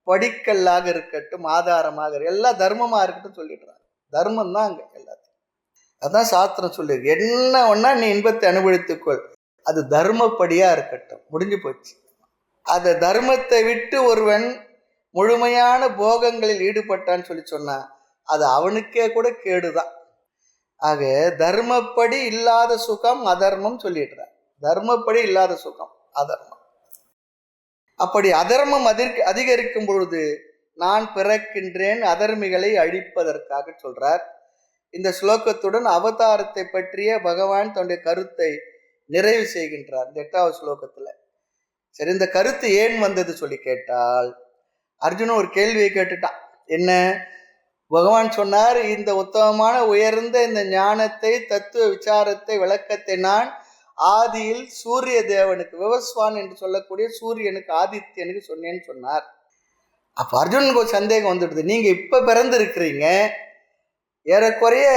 படிக்கல்லாக இருக்கட்டும், ஆதாரமாக எல்லாம் தர்மமா இருக்கட்டும் சொல்லிடுறாங்க. தர்மம் தான் அங்க எல்லாத்தையும். அதான் சாஸ்திரம் சொல்லு, என்ன ஒன்னா நீ இன்பத்தை அனுபவித்துக்கொள், அது தர்மப்படியா இருக்கட்டும், முடிஞ்சு போச்சு. அந்த தர்மத்தை விட்டு ஒருவன் முழுமையான போகங்களில் ஈடுபட்டான்னு சொல்லி சொன்னா அது அவனுக்கே கூட கேடுதான். ஆக தர்மப்படி இல்லாத சுகம் அதர்மம் சொல்லிடுறார். தர்மப்படி இல்லாத சுகம் அதர்மம். அப்படி அதர்மம் அதிகரிக்கும் பொழுது நான் பிறக்கின்றேன் அதர்மிகளை அழிப்பதற்காக சொல்றார். இந்த ஸ்லோகத்துடன் அவதாரத்தை பற்றிய பகவான் தன்னுடைய கருத்தை நிறைவு செய்கின்றார் இந்த 8வது ஸ்லோகத்துல. சரி, இந்த கருத்து ஏன் வந்தது சொல்லி கேட்டால், அர்ஜுனன் ஒரு கேள்வியை கேட்டுட்டான். என்ன? பகவான் சொன்னார், இந்த உத்தமமான உயர்ந்த இந்த ஞானத்தை, தத்துவ விசாரத்தை, விளக்கத்தை நான் ஆதியில் சூரிய தேவனுக்கு, விவஸ்வான் என்று சொல்லக்கூடிய சூரியனுக்கு, ஆதித்யனுக்கு சொன்னேன்னு சொன்னார். அப்ப அர்ஜுனனுக்கு ஒரு சந்தேகம் வந்துடுது. நீங்க இப்ப பிறந்து இருக்கிறீங்க, ஏறக்குறைய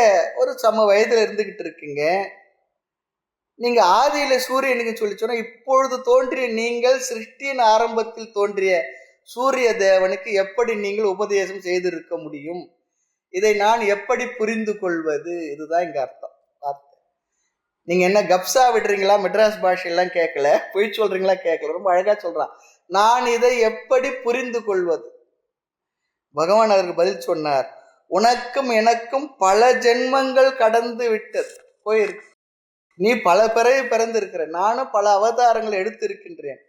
ஒரு சம வயதுல இருந்துகிட்டு இருக்கீங்க, நீங்க ஆதியில சூரியனுக்கு சொல்லி சொன்னா இப்பொழுது தோன்றிய நீங்கள் சிருஷ்டியின் ஆரம்பத்தில் தோன்றிய சூரிய தேவனுக்கு எப்படி நீங்கள் உபதேசம் செய்திருக்க முடியும்? இதை நான் எப்படி புரிந்து கொள்வது? இதுதான் இங்க அர்த்தம். நீங்க என்ன கப்சா விடுறீங்களா? மெட்ராஸ் பாஷையெல்லாம் கேட்கல, பொய் சொல்றீங்களா கேட்கல, ரொம்ப அழகா சொல்றான். நான் இதை எப்படி புரிந்து கொள்வது? பகவான் அதற்கு பதில் சொன்னார், உனக்கும் எனக்கும் பல ஜென்மங்கள் கடந்து விட்டது, போயிருக்கு. நீ பல பிறவி பிறந்திருக்கிற, நானும் பல அவதாரங்கள் எடுத்திருக்கின்றேன்.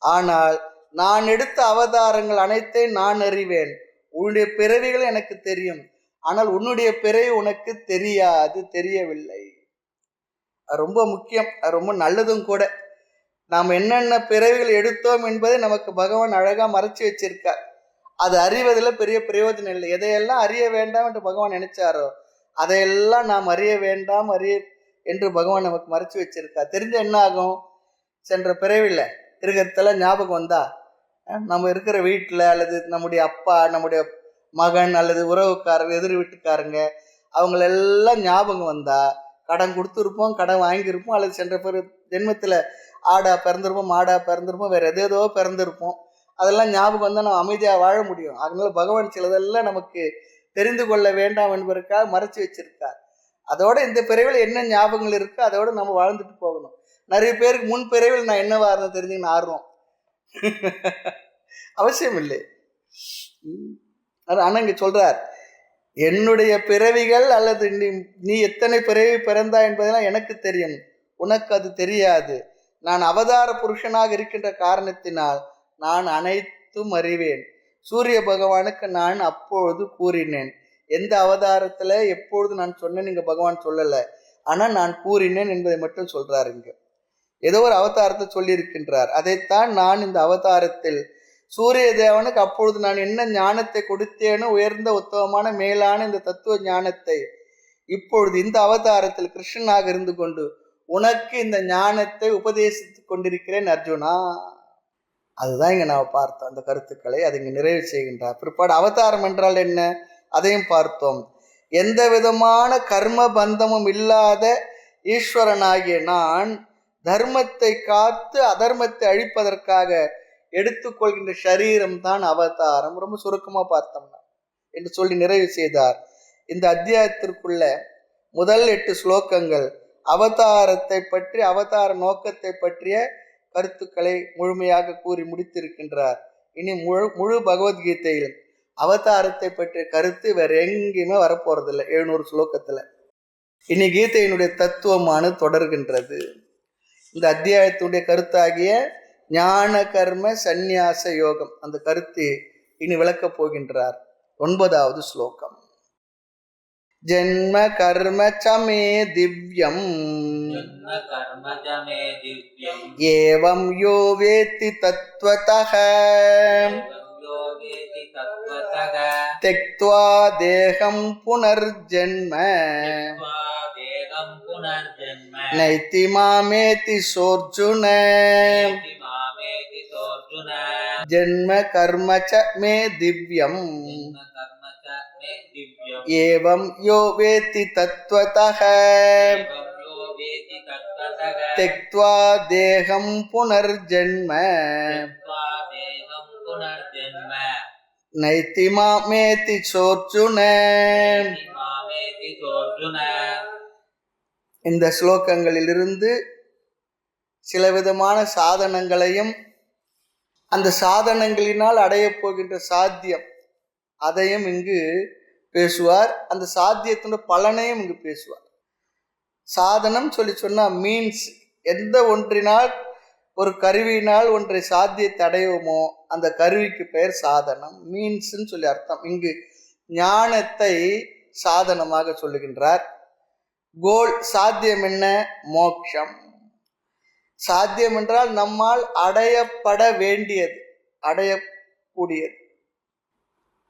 ஆனால் நான் எடுத்த அவதாரங்கள் அனைத்தையும் நான் அறிவேன். உன்னுடைய பிறவிகள் எனக்கு தெரியும், ஆனால் உன்னுடைய பிறவி உனக்கு தெரியாது, தெரியவில்லை. அது ரொம்ப முக்கியம், அது ரொம்ப நல்லதும் கூட. நாம் என்னென்ன பிறவிகள் எடுத்தோம் என்பதை நமக்கு பகவான் அழகா மறைச்சு வச்சிருக்கார். அது அறிவதில் பெரிய பிரயோஜனம் இல்லை. எதையெல்லாம் அறிய வேண்டாம் என்று பகவான் நினைச்சாரோ அதையெல்லாம் நாம் அறிய வேண்டாம் என்று பகவான் நமக்கு மறைச்சு வச்சிருக்கார். தெரிஞ்ச என்ன ஆகும்? சென்ற பிறவில இருக்கிறதெல்லாம் ஞாபகம் வந்தா, நம்ம இருக்கிற வீட்டில் அல்லது நம்முடைய அப்பா, நம்முடைய மகன் அல்லது உறவுக்காரர், எதிர் வீட்டுக்காரங்க, அவங்களெல்லாம் ஞாபகம் வந்தா, கடன் கொடுத்துருப்போம், கடன் வாங்கியிருப்போம், அல்லது சென்ற ஜென்மத்தில் ஆடா பிறந்திருப்போம், மாடா பிறந்திருப்போம், வேற எதேதோ பிறந்திருப்போம். அதெல்லாம் ஞாபகம் வந்தால் நம்ம அமைதியாக வாழ முடியும். அதனால பகவான் சிலதெல்லாம் நமக்கு தெரிந்து கொள்ள வேண்டாம் என்பதற்காக மறைச்சு வச்சிருக்கார். அதோட இந்த பிறவியில் என்ன ஞாபகங்கள் இருக்கோ அதோட நம்ம வாழ்ந்துட்டு போகணும். நிறைய பேருக்கு முன் பிறவியில் நான் என்னவா இருந்தேன் தெரிஞ்சுக்கணும் ஆர்வம் அவசியம் இல்லை. ஆனால் இங்கே சொல்றார், என்னுடைய பிறவிகள் அல்லது நீ எத்தனை பிறவி பிறந்தா என்பதெல்லாம் எனக்கு தெரியும், உனக்கு அது தெரியாது. நான் அவதார புருஷனாக இருக்கின்ற காரணத்தினால் நான் அனைத்தும் அறிவேன். சூரிய பகவானுக்கு நான் அப்பொழுது கூறினேன். எந்த அவதாரத்துல எப்பொழுது நான் சொன்னேன் இங்க பகவான் சொல்லல, ஆனா நான் கூறினேன் என்பதை மட்டும் சொல்றாரு. இங்க ஏதோ ஒரு அவதாரத்தை சொல்லி இருக்கின்றார். அதைத்தான் நான் இந்த அவதாரத்தில் சூரிய தேவனுக்கு அப்பொழுது நான் என்ன ஞானத்தை கொடுத்தேனோ, உயர்ந்த உத்தமமான மேலான இந்த தத்துவ ஞானத்தை இப்பொழுது இந்த அவதாரத்தில் கிருஷ்ணனாக இருந்து கொண்டு உனக்கு இந்த ஞானத்தை உபதேசித்து கொண்டிருக்கிறேன் அர்ஜுனா. அதுதான் இங்க நான் பார்த்தோம் அந்த கருத்துக்களை. அது இங்க நிறைவு செய்கின்றார். பிற்பாடு அவதாரம் என்றால் என்ன அதையும் பார்த்தோம். எந்த விதமான கர்ம பந்தமும் இல்லாத ஈஸ்வரனாகிய நான் தர்மத்தை காத்து அதர்மத்தை அழிப்பதற்காக எடுத்துக்கொள்கின்ற சரீரம் தான் அவதாரம். ரொம்ப சுருக்கமா பார்த்தோம்னா என்று சொல்லி நிறைவு செய்தார். இந்த அத்தியாயத்திற்குள்ள முதல் 8 ஸ்லோகங்கள் அவதாரத்தை பற்றி, அவதார நோக்கத்தை பற்றிய கருத்துக்களை முழுமையாக கூறி முடித்திருக்கின்றார். இனி முழு பகவத்கீதையில் அவதாரத்தை பற்றிய கருத்து வேற எங்கேயுமே வரப்போறதில்லை. 700 ஸ்லோகத்துல இனி கீதையினுடைய தத்துவமானது தொடர்கின்றது. இந்த அத்தியாயத்தினுடைய கருத்தாகிய ஞான கர்ம சந்நியாச யோகம், அந்த கருத்து இனி விளக்கப் போகின்றார். 9வது ஸ்லோகம். ஜென்ம கர்ம சமே திவ்யம் ஏவம் யோ வேத்தி தத்வதஹ त्यक्त्वा देहं पुनर्जन्म नैति मामेति सोऽर्जुन जन्म कर्म च मे दिव्यम् एवं यो वेत्ति तत्त्वतः त्यक्त्वा देहं पुनर्जन्म நைத்தி மாமேதி சோர்ஜுன. இந்த ஸ்லோகங்களிலிருந்து சில விதமான சாதனங்களையும் அந்த சாதனங்களினால் அடையப் போகின்ற சாத்தியம் அதையும் இங்கு பேசுவார். அந்த சாத்தியத்தினுடைய பலனையும் இங்கு பேசுவார். சாதனம் சொல்லி சொன்னா மீன்ஸ், எந்த ஒன்றினால் ஒரு கருவியினால் ஒன்றை சாத்தியத்தை அடைவோமோ அந்த கருவிக்கு பெயர் சாதனம். மீன்ஸ்ன்னு சொல்லி அர்த்தம். இங்கு ஞானத்தை சாதனமாக சொல்லுகின்றார். கோல் சாத்தியம் என்ன? மோட்சம். சாத்தியம் என்றால் நம்மால் அடையப்பட வேண்டியது, அடையக்கூடியது.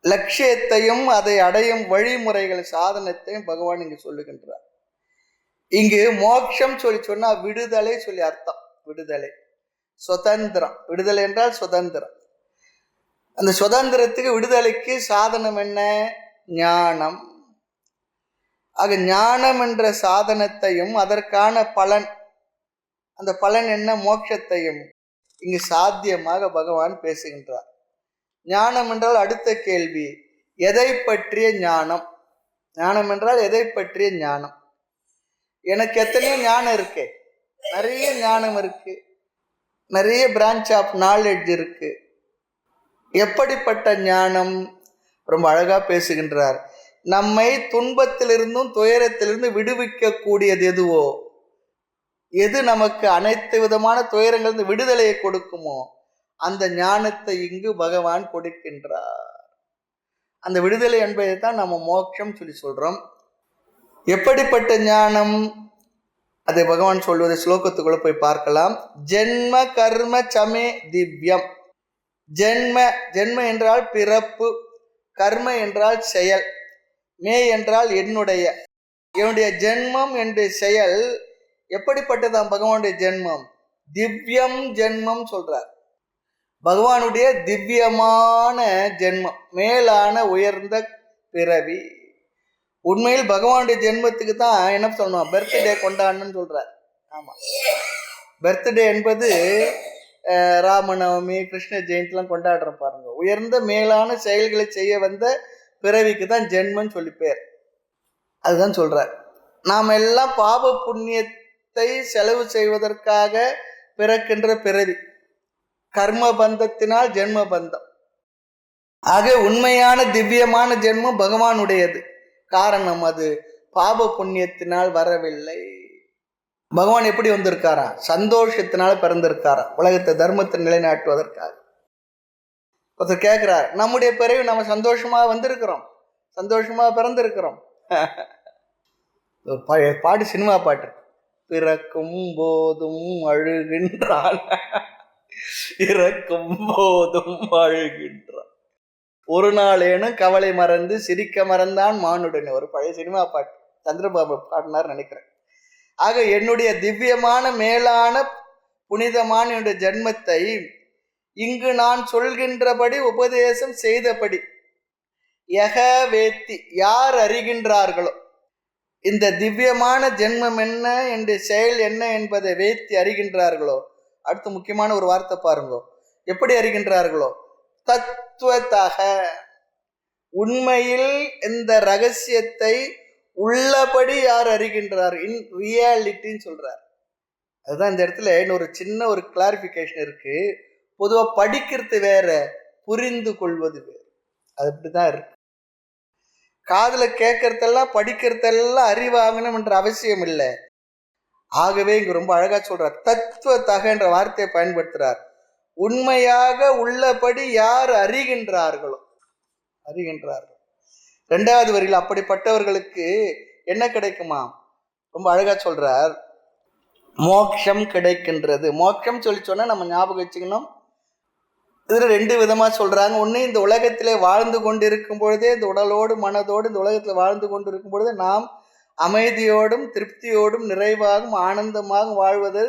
லட்சியத்தையும் அதை அடையும் வழிமுறைகள் சாதனத்தையும் பகவான் இங்கு சொல்லுகின்றார். இங்கு மோட்சம் சொல்லி சொன்னா விடுதலை சொல்லி அர்த்தம். விடுதலை, சுதந்திரம். விடுதலை என்றால் சுதந்திரம். அந்த சுதந்திரத்துக்கு, விடுதலைக்கு சாதனம் என்ன? ஞானம். ஆக ஞானம் என்ற சாதனத்தையும் அதற்கான பலன், அந்த பலன் என்ன? மோட்சத்தையும் இங்கு சாத்தியமாக பகவான் பேசுகின்றார். ஞானம் என்றால் அடுத்த கேள்வி, எதை பற்றிய ஞானம்? ஞானம் என்றால் எதை பற்றிய ஞானம்? எனக்கு எத்தனையோ ஞானம் இருக்கு, நிறைய ஞானம் இருக்கு, நிறைய பிரான்ச் ஆஃப் நாலேஜ் இருக்கு. எப்படிப்பட்ட ஞானம்? ரொம்ப அழகா பேசுகின்றார். நம்மை துன்பத்திலிருந்தும் துயரத்திலிருந்து விடுவிக்க கூடியது எதுவோ, எது நமக்கு அனைத்து விதமான துயரங்களிலிருந்து விடுதலையை கொடுக்குமோ அந்த ஞானத்தை இங்கு பகவான் கொடுக்கின்றார். அந்த விடுதலை என்பதை தான் நம்ம மோட்சம் சொல்லி சொல்றோம். எப்படிப்பட்ட ஞானம்? அதை பகவான் சொல்வதை ஸ்லோகத்துக்குள்ள போய் பார்க்கலாம். ஜென்ம கர்ம சமே திவ்யம். ஜென்ம, ஜென்ம என்றால் பிறப்பு, கர்ம என்றால் செயல், மே என்றால் என்னுடைய ஜென்மம் என்ற செயல் எப்படிப்பட்டதான்? பகவானுடைய ஜென்மம் திவ்யம் ஜென்மம் சொல்றார். பகவானுடைய திவ்யமான ஜென்மம், மேலான உயர்ந்த பிறவி. உண்மையில் பகவானுடைய ஜென்மத்துக்கு தான் என்ன சொல்லணும்? பர்த்டே கொண்டாடணும்னு சொல்றார். ஆமா, பர்த்டே என்பது ராமநவமி, கிருஷ்ண ஜெயந்திலாம் கொண்டாடுறோம் பாருங்க. உயர்ந்த மேலான செயல்களை செய்ய வந்த பிறவிக்கு தான் ஜென்மன்னு சொல்லி பேர். அதுதான் சொல்றார். நாம் எல்லாம் பாப புண்ணியத்தை செலவு செய்வதற்காக பிறக்கின்ற பிறவி, கர்ம பந்தத்தினால் ஜென்ம பந்தம். ஆக உண்மையான திவ்யமான ஜென்மம் பகவானுடையது. காரணம் அது பாப புண்ணியத்தினால் வரவில்லை. பகவான் எப்படி வந்திருக்காரா? சந்தோஷத்தினால பிறந்திருக்காரா, உலகத்தை தர்மத்தை நிலைநாட்டுவதற்காக. ஒருத்தர் கேட்கிறார், நம்முடைய பிறகு நம்ம சந்தோஷமா வந்திருக்கிறோம், சந்தோஷமா பிறந்திருக்கிறோம். ஒரு பழைய பாட்டு, சினிமா பாட்டு, பிறக்கும் போதும் அழுகின்றான், இறக்கும் போதும் அழுகின்றான், ஒரு நாளேனும் கவலை மறந்து சிரிக்க மறந்தான் மானுடன். ஒரு பழைய சினிமா பாட்டு, சந்திரபாபு பாடினார் நினைக்கிறேன். ஆக என்னுடைய திவ்யமான மேலான புனிதமான என்னுடைய ஜென்மத்தை இங்கு நான் சொல்கின்றபடி உபதேசம் செய்தபடி யக வேத்தி, யார் அறிகின்றார்களோ, இந்த திவ்யமான ஜென்மம் என்ன, என்ற செயல் என்ன என்பதை வேத்தி அறிகின்றார்களோ. அடுத்து முக்கியமான ஒரு வார்த்தை பாருங்க, எப்படி அறிகின்றார்களோ? தத்துவத்தக, உண்மையில் இந்த ரகசியத்தை உள்ளபடி யார் அறிகின்றார், இன் ரியாலிட்டின்னு சொல்றார். அதுதான் இந்த இடத்துல இன்னொரு சின்ன ஒரு கிளாரிஃபிகேஷன் இருக்கு. பொதுவாக படிக்கிறது வேற, புரிந்து கொள்வது வேறு. அது அப்படிதான் இருக்கு. காதுல கேட்கறதெல்லாம் படிக்கிறதெல்லாம் அறிவாகணும் என்ற அவசியம் இல்லை. ஆகவே இங்க ரொம்ப அழகா சொல்றார், தத்துவத்தக என்ற வார்த்தையை பயன்படுத்துறார். உண்மையாக உள்ளபடி யார் அறிகின்றார்களோ, அறிகின்றார்கள். 2வது வரியில் அப்படிப்பட்டவர்களுக்கு என்ன கிடைக்குமா? ரொம்ப அழகா சொல்றார், மோட்சம் கிடைக்கின்றது. மோட்சம் சொல்லி சொன்னா நம்ம ஞாபகம் வச்சுக்கணும், இதுல 2 விதமா சொல்றாங்க. ஒண்ணு, இந்த உலகத்திலே வாழ்ந்து கொண்டு இருக்கும் பொழுதே, இந்த உடலோடு மனதோடு இந்த உலகத்துல வாழ்ந்து கொண்டு இருக்கும் பொழுது நாம் அமைதியோடும் திருப்தியோடும் நிறைவாகவும் ஆனந்தமாகவும் வாழ்வது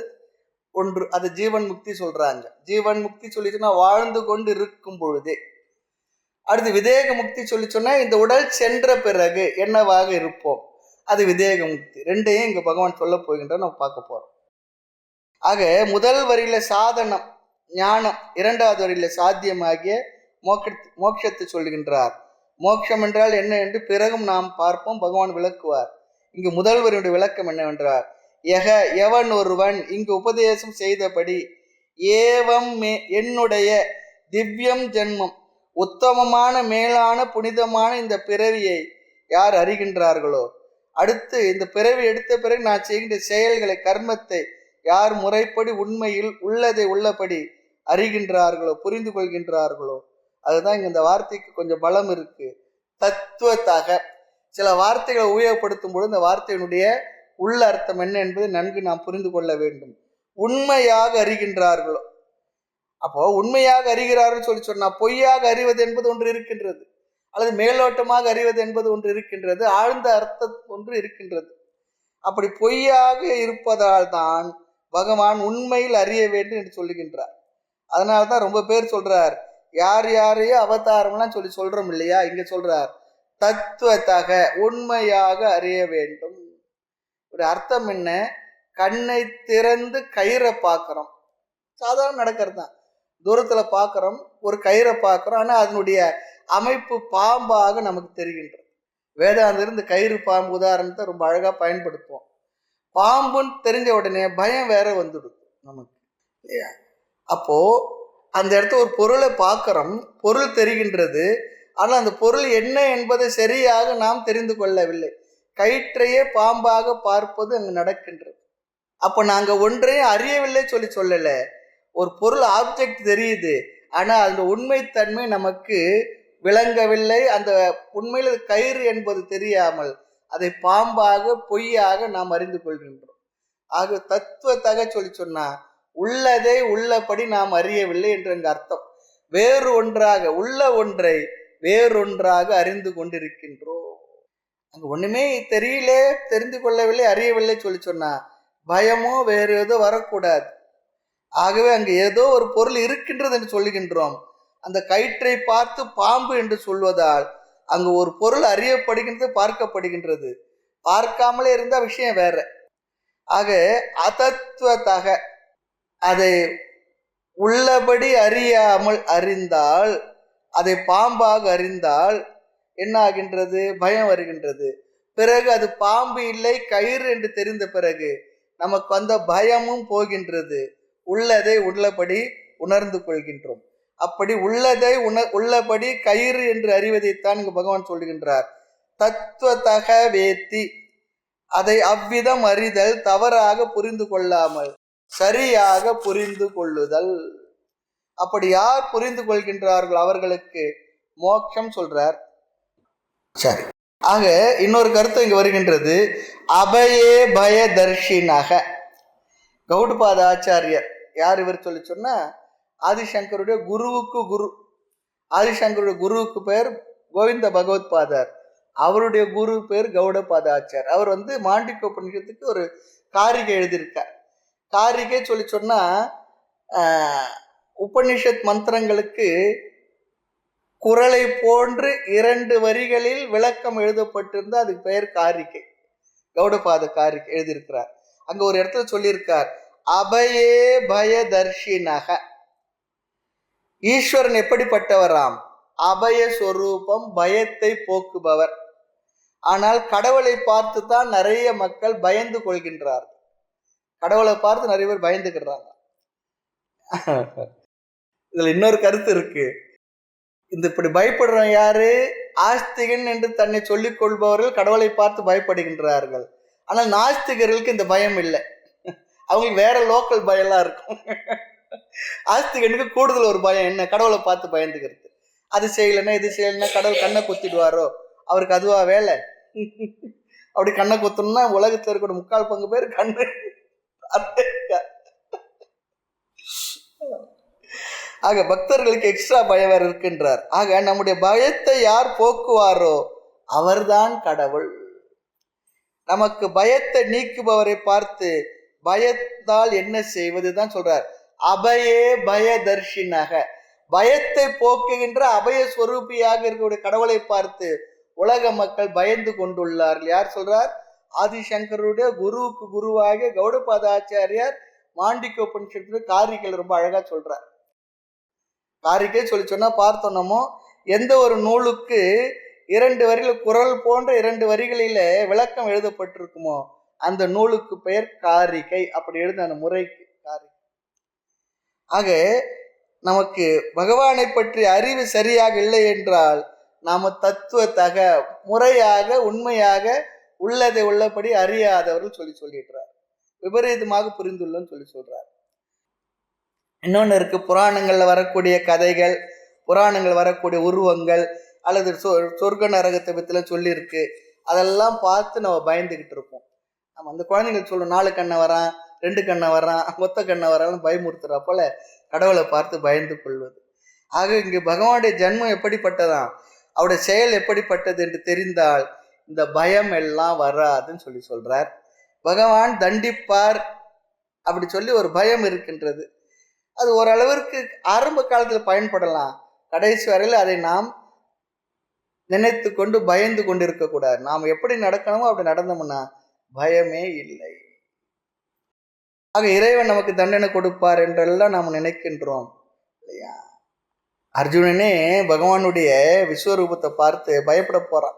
ஒன்று, அது ஜீவன் முக்தி சொல்றாங்க. ஜீவன் முக்தி சொல்லிச்சுன்னா வாழ்ந்து கொண்டு இருக்கும் பொழுதே. அடுத்து விதேக முக்தி சொல்லி சொன்னா இந்த உடல் சென்ற பிறகு என்னவாக இருப்போம், அது விதேக முக்தி. 2ஐயும் இங்க பகவான் சொல்ல போகின்ற நம்ம பார்க்க போறோம். ஆக முதல் வரியில சாதனம் ஞானம், 2வது வரியில சாத்தியமாகிய மோட்சத்தை சொல்லுகின்றார். மோட்சம் என்றால் என்ன என்று பிறகும் நாம் பார்ப்போம், பகவான் விளக்குவார். இங்கு முதல் வரியுடைய விளக்கம் என்னவென்றால், எவன் ஒருவன் இங்கு உபதேசம் செய்தபடி ஏவம் என்னுடைய திவ்யம் ஜென்மம், உத்தமமான மேலான புனிதமான இந்த பிறவியை யார் அறிகின்றார்களோ, அடுத்து இந்த பிறவி எடுத்த பிறகு நான் செய்கின்ற செயல்களை கர்மத்தை யார் முறைப்படி உண்மையில் உள்ளதை உள்ளபடி அறிகின்றார்களோ புரிந்து கொள்கின்றார்களோ, அதுதான் இங்க இந்த வார்த்தைக்கு கொஞ்சம் பலம் இருக்கு. தத்துவத்தாக சில வார்த்தைகளை உபயோகப்படுத்தும் பொழுது இந்த வார்த்தையினுடைய உள்ள அர்த்தம் என்ன என்பதை நன்கு நாம் புரிந்து கொள்ள வேண்டும். உண்மையாக அறிகின்றார்களோ, அப்போ உண்மையாக அறிகிறார்கள் சொல்லி சொன்னா பொய்யாக அறிவது என்பது ஒன்று இருக்கின்றது, அல்லது மேலோட்டமாக அறிவது என்பது ஒன்று இருக்கின்றது, ஆழ்ந்த அர்த்தம் ஒன்று இருக்கின்றது. அப்படி பொய்யாக இருப்பதால் தான் பகவான் உண்மையில் அறிய வேண்டும் என்று சொல்லுகின்றார். அதனால்தான் ரொம்ப பேர் சொல்றார், யார் யாரையோ அவதாரம்லாம் சொல்லி சொல்றோம் இல்லையா, இங்க சொல்றார் தத்துவத்தாக உண்மையாக அறிய வேண்டும். ஒரு அர்த்தம் என்ன, கண்ணை திறந்து கயிறை பார்க்கிறோம், சாதாரண நடக்கிறது தான், தூரத்துல பார்க்கிறோம், ஒரு கயிறை பார்க்கிறோம், ஆனா அதனுடைய அமைப்பு பாம்பாக நமக்கு தெரிகின்றது. வேதாந்திருந்து கயிறு பாம்பு உதாரணத்தை ரொம்ப அழகா பயன்படுத்துவோம். பாம்புன்னு தெரிஞ்ச உடனே பயம் வேற வந்துடுது நமக்கு இல்லையா. அப்போ அந்த இடத்த ஒரு பொருளை பார்க்கிறோம், பொருள் தெரிகின்றது, ஆனால் அந்த பொருள் என்ன என்பதை சரியாக நாம் தெரிந்து கொள்ளவில்லை. கயிற்றையே பாம்பாக பார்ப்பது அங்கு நடக்கின்றது. அப்போ நாங்கள் ஒன்றையும் அறியவில்லை சொல்லல, ஒரு பொருள் ஆப்ஜெக்ட் தெரியுது, ஆனால் அந்த உண்மைத்தன்மை நமக்கு விளங்கவில்லை. அந்த உண்மையில் கயிறு என்பது தெரியாமல் அதை பாம்பாக பொய்யாக நாம் அறிந்து கொள்கின்றோம். ஆக தத்துவத்தாக சொல்லி சொன்னா உள்ளதை உள்ளபடி நாம் அறியவில்லை என்று அங்கு அர்த்தம். வேறு ஒன்றாக உள்ள ஒன்றை வேறொன்றாக அறிந்து கொண்டிருக்கின்றோம். அங்க ஒண்ணுமே தெரியல, தெரிந்து கொள்ளவில்லை, அறியவில்லை சொல்லி சொன்னா பயமோ வேறு ஏதோ வரக்கூடாது. ஆகவே அங்கு ஏதோ ஒரு பொருள் இருக்கின்றது என்று சொல்லுகின்றோம். அந்த கயிற்றை பார்த்து பாம்பு என்று சொல்வதால் அங்கு ஒரு பொருள் அறியப்படுகின்றது, பார்க்கப்படுகின்றது. பார்க்காமலே இருந்த விஷயம் வேற. ஆக அதத்துவத்தாக அதை உள்ளபடி அறியாமல் அறிந்தால், அதை பாம்பாக அறிந்தால் என்ன ஆகின்றது, பயம் வருகின்றது. பிறகு அது பாம்பு இல்லை கயிறு என்று தெரிந்த பிறகு நமக்கு அந்த பயமும் போகின்றது. உள்ளதை உள்ளபடி உணர்ந்து கொள்கின்றோம். அப்படி உள்ளதை உள்ளபடி கயிறு என்று அறிவதைத்தான் இங்கு பகவான் சொல்லுகின்றார். தத்துவத்தக வேத்தி, அதை அவ்விதம் அறிதல், தவறாக புரிந்து கொள்ளாமல் சரியாக புரிந்து கொள்ளுதல். அப்படி யார் புரிந்து கொள்கின்றார்கள் அவர்களுக்கு மோட்சம் சொல்றார். சரி, ஆக இன்னொரு கருத்து இங்கு வருகின்றது. அபயே பய தர்ஷினக, கௌடபாத ஆச்சாரியர் யார் இவர் சொல்லி சொன்னா ஆதிசங்கருடைய குருவுக்கு குரு. ஆதிசங்கருடைய குருவுக்கு பேர் கோவிந்த பகவத் பாதர், அவருடைய குரு பேர் கௌடபாத ஆச்சார். அவர் மாண்டிக்க உபநிஷத்துக்கு ஒரு காரிகை எழுதியிருக்கார். காரிகை சொல்லி சொன்னா உபனிஷத் மந்திரங்களுக்கு குறளை போன்று 2 வரிகளில் விளக்கம் எழுதப்பட்டிருந்த அதுக்கு பெயர் காரிகை. கௌடபாத காரிகை எழுதியிருக்கிறார். அங்க ஒரு இடத்துல சொல்லியிருக்கார், அபயே பய தர்ஷினக, ஈஸ்வரன் எப்படிப்பட்டவராம், அபய சொரூபம், பயத்தை போக்குபவர். ஆனால் கடவுளை பார்த்து தான் நிறைய மக்கள் பயந்து கொள்கின்றார். கடவுளை பார்த்து நிறைய பேர் பயந்துக்கிறாங்க. இதுல இன்னொரு கருத்து இருக்கு. இப்படி பயப்படுறோம் யாரு, ஆஸ்திகன் என்று தன்னை சொல்லிக் கொள்பவர்கள் கடவுளை பார்த்து பயப்படுகின்றார்கள். ஆனால் நாஸ்திகர்களுக்கு இந்த பயம் இல்லை, அவங்களுக்கு வேற லோக்கல் பயம்லாம் இருக்கும். ஆஸ்திகனுக்கு கூடுதல் ஒரு பயம் என்ன, கடவுளை பார்த்து பயந்துக்கிறது. அது செய்யலைன்னா இது செய்யலைன்னா கடவுள் கண்ணை குத்திடுவாரோ அவருக்கு அதுவா வேலை? அப்படி கண்ணை குத்தணும்னா உலகத்தில் இருக்கிற 3/4 பேர் கண்ணு. ஆக பக்தர்களுக்கு எக்ஸ்ட்ரா பயம் வேற இருக்கின்றார். ஆக நம்முடைய பயத்தை யார் போக்குவாரோ அவர்தான் கடவுள். நமக்கு பயத்தை நீக்குபவரை பார்த்து பயத்தால் என்ன செய்வதுதான் சொல்றார். அபயே பயதர்ஷினக, பயத்தை போக்குகின்ற அபய ஸ்வரூபியாக இருக்கக்கூடிய கடவுளை பார்த்து உலக மக்கள் பயந்து கொண்டுள்ளார்கள். யார் சொல்றார்? ஆதிசங்கருடைய குருவுக்கு குருவாக கௌடபாத ஆச்சாரியார் மாண்டிக்க உபனிஷத்து காரிகள் ரொம்ப அழகா சொல்றார். காரிக்கை சொல்லி சொன்னா பார்த்தோன்னமோ, எந்த ஒரு நூலுக்கு 2 வரிகள் குறள் போன்ற 2 வரிகளில விளக்கம் எழுதப்பட்டிருக்குமோ அந்த நூலுக்கு பெயர் காரிகை. அப்படி எழுத அந்த முறைக்கு காரிகை. ஆக நமக்கு பகவானை பற்றி அறிவு சரியாக இல்லை என்றால் நாம தத்துவத்தக முறையாக உண்மையாக உள்ளதை உள்ளபடி அறியாதவர்கள் சொல்லிடுறார். விபரீதமாக புரிந்துள்ளன்னு சொல்றார். இன்னொன்று இருக்கு, புராணங்கள்ல வரக்கூடிய கதைகள், புராணங்கள் வரக்கூடிய உருவங்கள் அல்லது சொர்க்க நரகத்தை பற்றிலாம் சொல்லியிருக்கு. அதெல்லாம் பார்த்து நம்ம பயந்துக்கிட்டு இருப்போம். நம்ம அந்த குழந்தைங்க சொல்லும் 4 கண்ணை வரான், 2 கண்ணை வரான், மொத்த கண்ணை வரான்னு பயமுறுத்துறா போல கடவுளை பார்த்து பயந்து கொள்வது. ஆக இங்கு பகவானுடைய ஜன்மம் எப்படிப்பட்டதான், அவருடைய செயல் எப்படிப்பட்டது என்று தெரிந்தால் இந்த பயம் எல்லாம் வராதுன்னு சொல்றார். பகவான் தண்டிப்பார் அப்படி சொல்லி ஒரு பயம் இருக்கின்றது. அது ஓரளவிற்கு ஆரம்ப காலத்தில் பயன்படலாம். கடைசி வரையில் அதை நாம் நினைத்து கொண்டு பயந்து கொண்டு இருக்கக்கூடாது. நாம் எப்படி நடக்கணுமோ அப்படி நடந்தோம்னா பயமே இல்லை. ஆக இறைவன் நமக்கு தண்டனை கொடுப்பார் என்றெல்லாம் நாம் நினைக்கின்றோம் இல்லையா? அர்ஜுனனே பகவானுடைய விஸ்வரூபத்தை பார்த்து பயப்பட போறான்.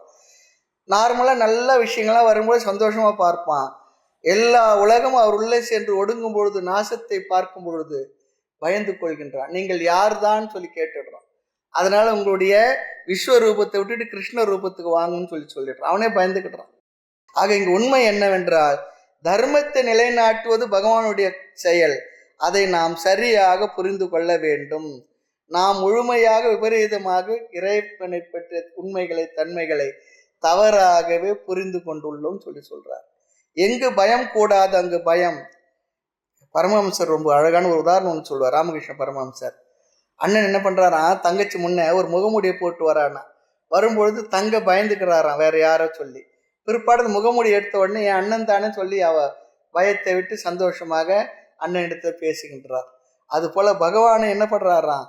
நார்மலா நல்ல விஷயங்கள்லாம் வரும்போது சந்தோஷமா பார்ப்பான். எல்லா உலகமும் அவர் உள்ளே சென்று ஒடுங்கும் பொழுது, நாசத்தை பார்க்கும் பொழுது பயந்து கொள்கின்றான். நீங்கள் யார் தான் சொல்லி கேட்டுடுறான். அதனால உங்களுடைய விஸ்வரூபத்தை விட்டுட்டு கிருஷ்ண ரூபத்துக்கு வாங்கன்னு சொல்லிடுறான். அவனே பயந்துக்கிட்டான். ஆக இங்கு உண்மை என்னவென்றால் தர்மத்தை நிலைநாட்டுவது பகவானுடைய செயல். அதை நாம் சரியாக புரிந்து கொள்ள வேண்டும். நாம் முழுமையாக விபரீதமாக இறைவனை பற்றிய உண்மைகளை தன்மைகளை தவறாகவே புரிந்து கொண்டுள்ளோம் சொல்றார். எங்கு பயம் கூடாது அங்கு பயம். பரமஹம்சர் ரொம்ப அழகான ஒரு உதாரணம் ஒன்று சொல்லுவார். ராமகிருஷ்ண பரமஹம்சர் அண்ணன் என்ன பண்றாரா, தங்கச்சி முன்ன ஒரு முகமூடியை போட்டு வரானா, வரும்பொழுது தங்க பயந்துக்கிறாராம் வேற யாரோ சொல்லி. பிற்பாடு முகமூடி எடுத்த உடனே என் அண்ணன் தானே சொல்லி அவ பயத்தை விட்டு சந்தோஷமாக அண்ணன் இடத்துல பேசுகின்றார். அது போல பகவானை என்ன பண்றாராம்,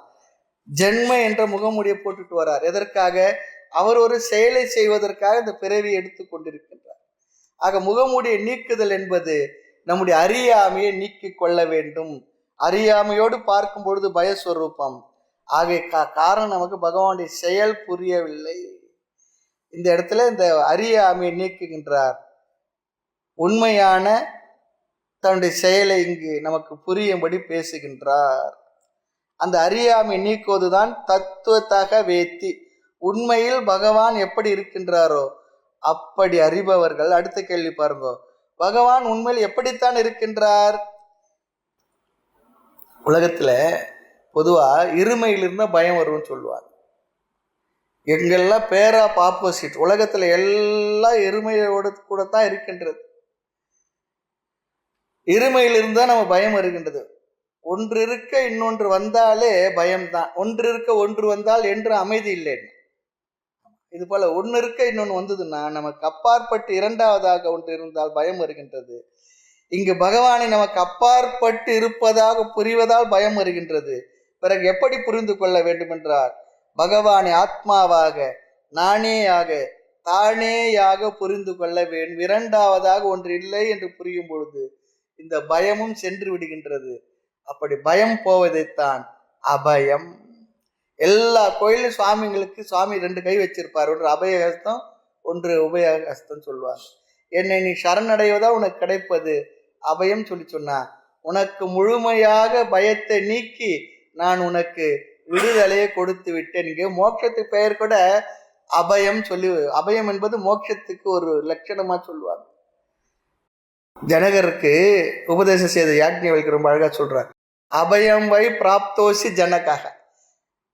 ஜென்ம என்ற முகமூடியை போட்டுட்டு வரார். எதற்காக? அவர் ஒரு செயலை செய்வதற்காக இந்த பிறவியை எடுத்து கொண்டிருக்கின்றார். ஆக முகமூடியை நீக்குதல் என்பது நம்முடைய அறியாமையை நீக்கி கொள்ள வேண்டும். அறியாமையோடு பார்க்கும் பொழுது பயஸ்வரூபம். ஆகிய காரணம் நமக்கு பகவானுடைய செயல் புரியவில்லை. இந்த இடத்துல இந்த அறியாமையை நீக்குகின்றார். உண்மையான தன்னுடைய செயலை இங்கு நமக்கு புரியும்படி பேசுகின்றார். அந்த அறியாமை நீக்குவதுதான் தத்துவத்தாக வேத்தி. உண்மையில் பகவான் எப்படி இருக்கின்றாரோ அப்படி அறிபவர்கள். அடுத்த கேள்வி பாருங்க, பகவான் உண்மையில் எப்படித்தான் இருக்கின்றார்? உலகத்துல பொதுவா இருமையில் இருந்தா பயம் வரும்னு சொல்லுவாங்க. எங்கெல்லாம் பேர் ஆஃப் ஆப்போசிட். உலகத்துல எல்லாம் இருமையோடு கூட தான் இருக்கின்றது. இருமையில் இருந்தா நம்ம பயம் வருகின்றது. ஒன்று இருக்க இன்னொன்று வந்தாலே பயம்தான். ஒன்று இருக்க ஒன்று வந்தால் என்று அமைதி இல்லை. இது போல ஒன்று இருக்க இன்னொன்று வந்ததுன்னா நமக்கு அப்பாற்பட்டு இரண்டாவதாக ஒன்று இருந்தால் பயம் வருகின்றது. இங்கு பகவானை நமக்கு அப்பாற்பட்டு இருப்பதாக புரிவதால் பயம் வருகின்றது. பிறகு எப்படி புரிந்து கொள்ள வேண்டும் என்றால் பகவானை ஆத்மாவாக, நானேயாக, தானேயாக புரிந்து கொள்ள வேண்டும். இரண்டாவதாக ஒன்று இல்லை என்று புரியும் பொழுது இந்த பயமும் சென்று விடுகின்றது. அப்படி பயம் போவதைத்தான் அபயம். எல்லா கோயிலும் சுவாமிங்களுக்கு சுவாமி 2 கை வச்சிருப்பார். ஒன்று அபயஹஸ்தம், ஒன்று உபயஹஸ்தம் சொல்லுவார். என்னை நீ சரணடைவதா உனக்கு கிடைப்பது அபயம் சொன்னா, உனக்கு முழுமையாக பயத்தை நீக்கி நான் உனக்கு விடுதலையை கொடுத்து விட்டேன். இங்கே மோட்சத்துக்கு பெயர் கூட அபயம் சொல்லி, அபயம் என்பது மோட்சத்துக்கு ஒரு லட்சணமா சொல்லுவார். ஜனகருக்கு உபதேசம் செய்த யாக்ஞவல்கர் ரொம்ப அழகா சொல்றார். அபயம் வை பிராப்தோசி ஜனகாக.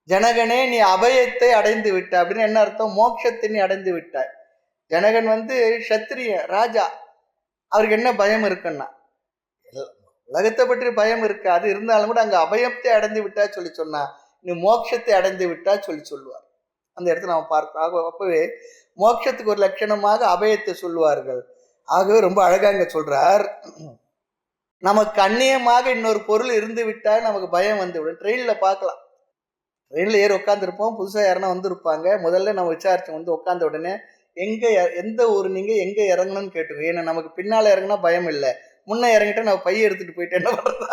ஜனகனே நீ அபயத்தை அடைந்து விட்ட அப்படின்னு என்ன அர்த்தம்? மோட்சத்தை நீ அடைந்து விட்டாய். ஜனகன் சத்திரிய ராஜா, அவருக்கு என்ன பயம் இருக்குன்னா, உலகத்தை பற்றி பயம் இருக்காது, இருந்தாலும் கூட அங்க அபயத்தை அடைந்து விட்டா சொல்லி சொன்னா, நீ மோட்சத்தை அடைந்து விட்டா சொல்லுவார். அந்த இடத்துல நம்ம பார்க்கலாம். அப்பவே மோட்சத்துக்கு ஒரு லட்சணமாக அபயத்தை சொல்லுவார்கள். ஆகவே ரொம்ப அழகா இங்க சொல்றார், நமக்கு அந்நியமாக இன்னொரு பொருள் இருந்து விட்டால் நமக்கு பயம் வந்து விடும். ட்ரெயின்ல பார்க்கலாம், ட்ரெயின்ல ஏறி உட்காந்துருப்போம், புதுசாக யாருன்னா வந்திருப்பாங்க. முதல்ல நம்ம விசாரிச்சு உட்காந்த உடனே எங்க எந்த ஊர் நீங்க எங்க இறங்கணும்னு கேட்டுருவோம். ஏன்னா நமக்கு பின்னால இறங்கினா பயம் இல்லை, முன்ன இறங்கிட்டா நம்ம பைய எடுத்துட்டு போயிட்டு என்ன பண்றது,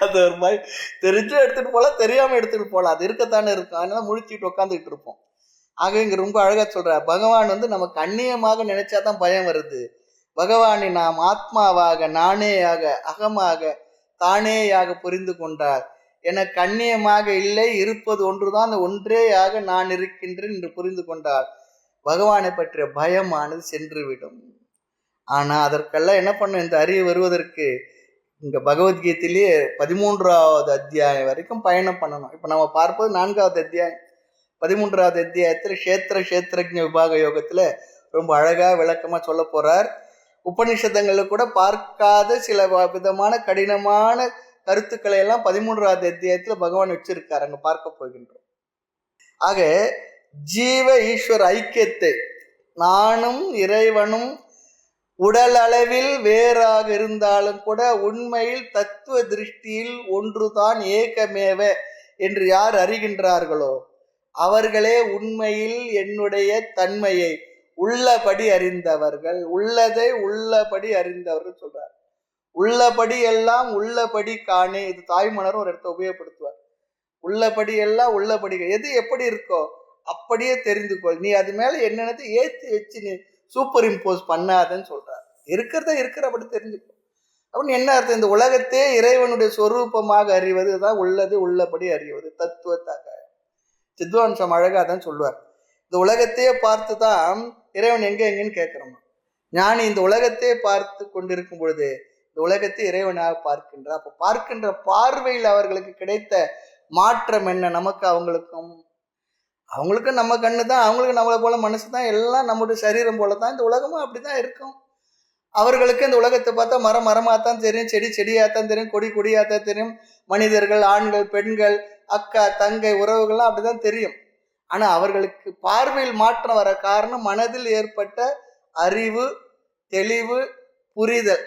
அது ஒரு மாதிரி தெரிஞ்சு எடுத்துட்டு போகலாம், தெரியாம எடுத்துட்டு போகலாம், அது இருக்கத்தானே இருக்கும். அதனால முழிச்சுட்டு உட்காந்துக்கிட்டு இருப்போம். ஆக இங்க ரொம்ப அழகா சொல்ற, பகவான் நமக்கு அந்நியமாக நினைச்சாதான் பயம் வருது. பகவானை நாம் ஆத்மாவாக, நானேயாக, அகமாக, தானேயாக புரிந்து கொண்டார். எனக்கு அந்நியமாக இல்லை, இருப்பது ஒன்றுதான், அந்த ஒன்றேயாக நான் இருக்கின்றேன் என்று புரிந்து கொண்டார். பகவானை பற்றிய பயமானது சென்றுவிடும். ஆனா அதற்கெல்லாம் என்ன பண்ணும்? இந்த அறிவு வருவதற்கு இங்க பகவத்கீதையிலேயே 13வது அத்தியாயம் வரைக்கும் பயணம் பண்ணணும். இப்ப நம்ம பார்ப்பது 4வது அத்தியாயம். 13வது அத்தியாயத்துல கஷேத்திரஜ விபாக யோகத்துல ரொம்ப அழகா விளக்கமா சொல்ல போறார். உபநிஷதங்கள்ல கூட பார்க்காத சில விதமான கடினமான கருத்துக்களை எல்லாம் 13வது அத்தியாயத்துல பகவான் வச்சிருக்காரு, அங்க பார்க்க போகின்றோம். ஆக ஜீவ ஈஸ்வர ஐக்கியத்தை, நானும் இறைவனும் உடல் அளவில் வேறாக இருந்தாலும் கூட உண்மையில் தத்துவ திருஷ்டியில் ஒன்றுதான், ஏகமேவ என்று யார் அறிகின்றார்களோ அவர்களே உண்மையில் என்னுடைய தன்மையை உள்ளபடி அறிந்தவர்கள். உள்ளதை உள்ளபடி அறிந்தவர்கள் சொல்றார். உள்ளபடி எல்லாம் உள்ளபடி காணே, இது தாய்மலரும் ஒரு இடத்த உபயோகப்படுத்துவார். உள்ளபடி எல்லாம் உள்ளபடி, எது எப்படி இருக்கோ அப்படியே தெரிந்து கொள், நீ அது மேல என்னென்னது ஏற்றி வச்சு நீ சூப்பர் இம்போஸ் பண்ணாதன்னு சொல்றார். இருக்கிறத இருக்கிறபடி தெரிஞ்சுக்கோ அப்படின்னு என்ன அர்த்தம்? இந்த உலகத்தையே இறைவனுடைய சொரூபமாக அறிவது தான் உள்ளது உள்ளபடி அறிவது, தத்துவத்தாக. சித்வாம்சம் அழகா தான் சொல்லுவார். இந்த உலகத்தையே பார்த்து தான் இறைவன் எங்கன்னு கேட்கிறோம். ஞானி இந்த உலகத்தையே பார்த்து கொண்டிருக்கும் பொழுது இந்த உலகத்தை இறைவனாக பார்க்கின்றார். அப்ப பார்க்கின்ற பார்வையில் அவர்களுக்கு கிடைத்த மாற்றம் என்ன? நமக்கு அவங்களுக்கும் நம்ம கண்ணு தான், அவங்களுக்கு நம்மளை போல மனசு தான், எல்லாம் நம்முடைய சரீரம் போல தான், இந்த உலகமும் அப்படிதான் இருக்கும். அவர்களுக்கு இந்த உலகத்தை பார்த்தா மரமாத்தான் தெரியும், செடியாத்தான் தெரியும், கொடியாத்தான் தெரியும், மனிதர்கள், ஆண்கள், பெண்கள், அக்கா, தங்கை, உறவுகள்லாம் அப்படிதான் தெரியும். ஆனா அவர்களுக்கு பார்வையில் மாற்றம் வர காரணம் மனதில் ஏற்பட்ட அறிவு, தெளிவு, புரிதல்.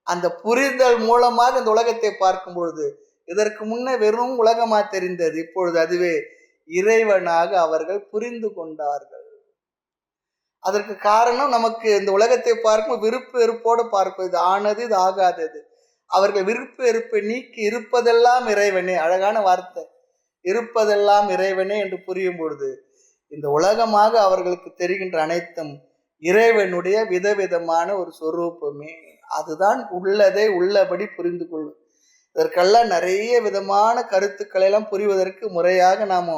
அந்த புரிதல் மூலமாக இந்த உலகத்தை பார்க்கும் பொழுது இதற்கு முன்னே வெறும் உலகமா தெரிந்தது, இப்பொழுது அதுவே இறைவனாக அவர்கள் புரிந்து கொண்டார்கள். அதற்கு காரணம் நமக்கு இந்த உலகத்தை பார்க்கும் விருப்பு வெறுப்போடு பார்ப்பது, இது ஆனது இது ஆகாதது. அவர்கள் விருப்பு வெறுப்பை நீக்கி இருப்பதெல்லாம் இறைவனே, அழகான வார்த்தை, இருப்பதெல்லாம் இறைவனே என்று புரியும் பொழுது இந்த உலகமாக அவர்களுக்கு தெரிகின்ற அனைத்தும் இறைவனுடைய விதவிதமான ஒரு சொரூபமே. அதுதான் உள்ளதை உள்ளபடி புரிந்து கொள்வது. இதற்கெல்லாம் நிறைய விதமான கருத்துக்களை எல்லாம் புரிவதற்கு முறையாக நாம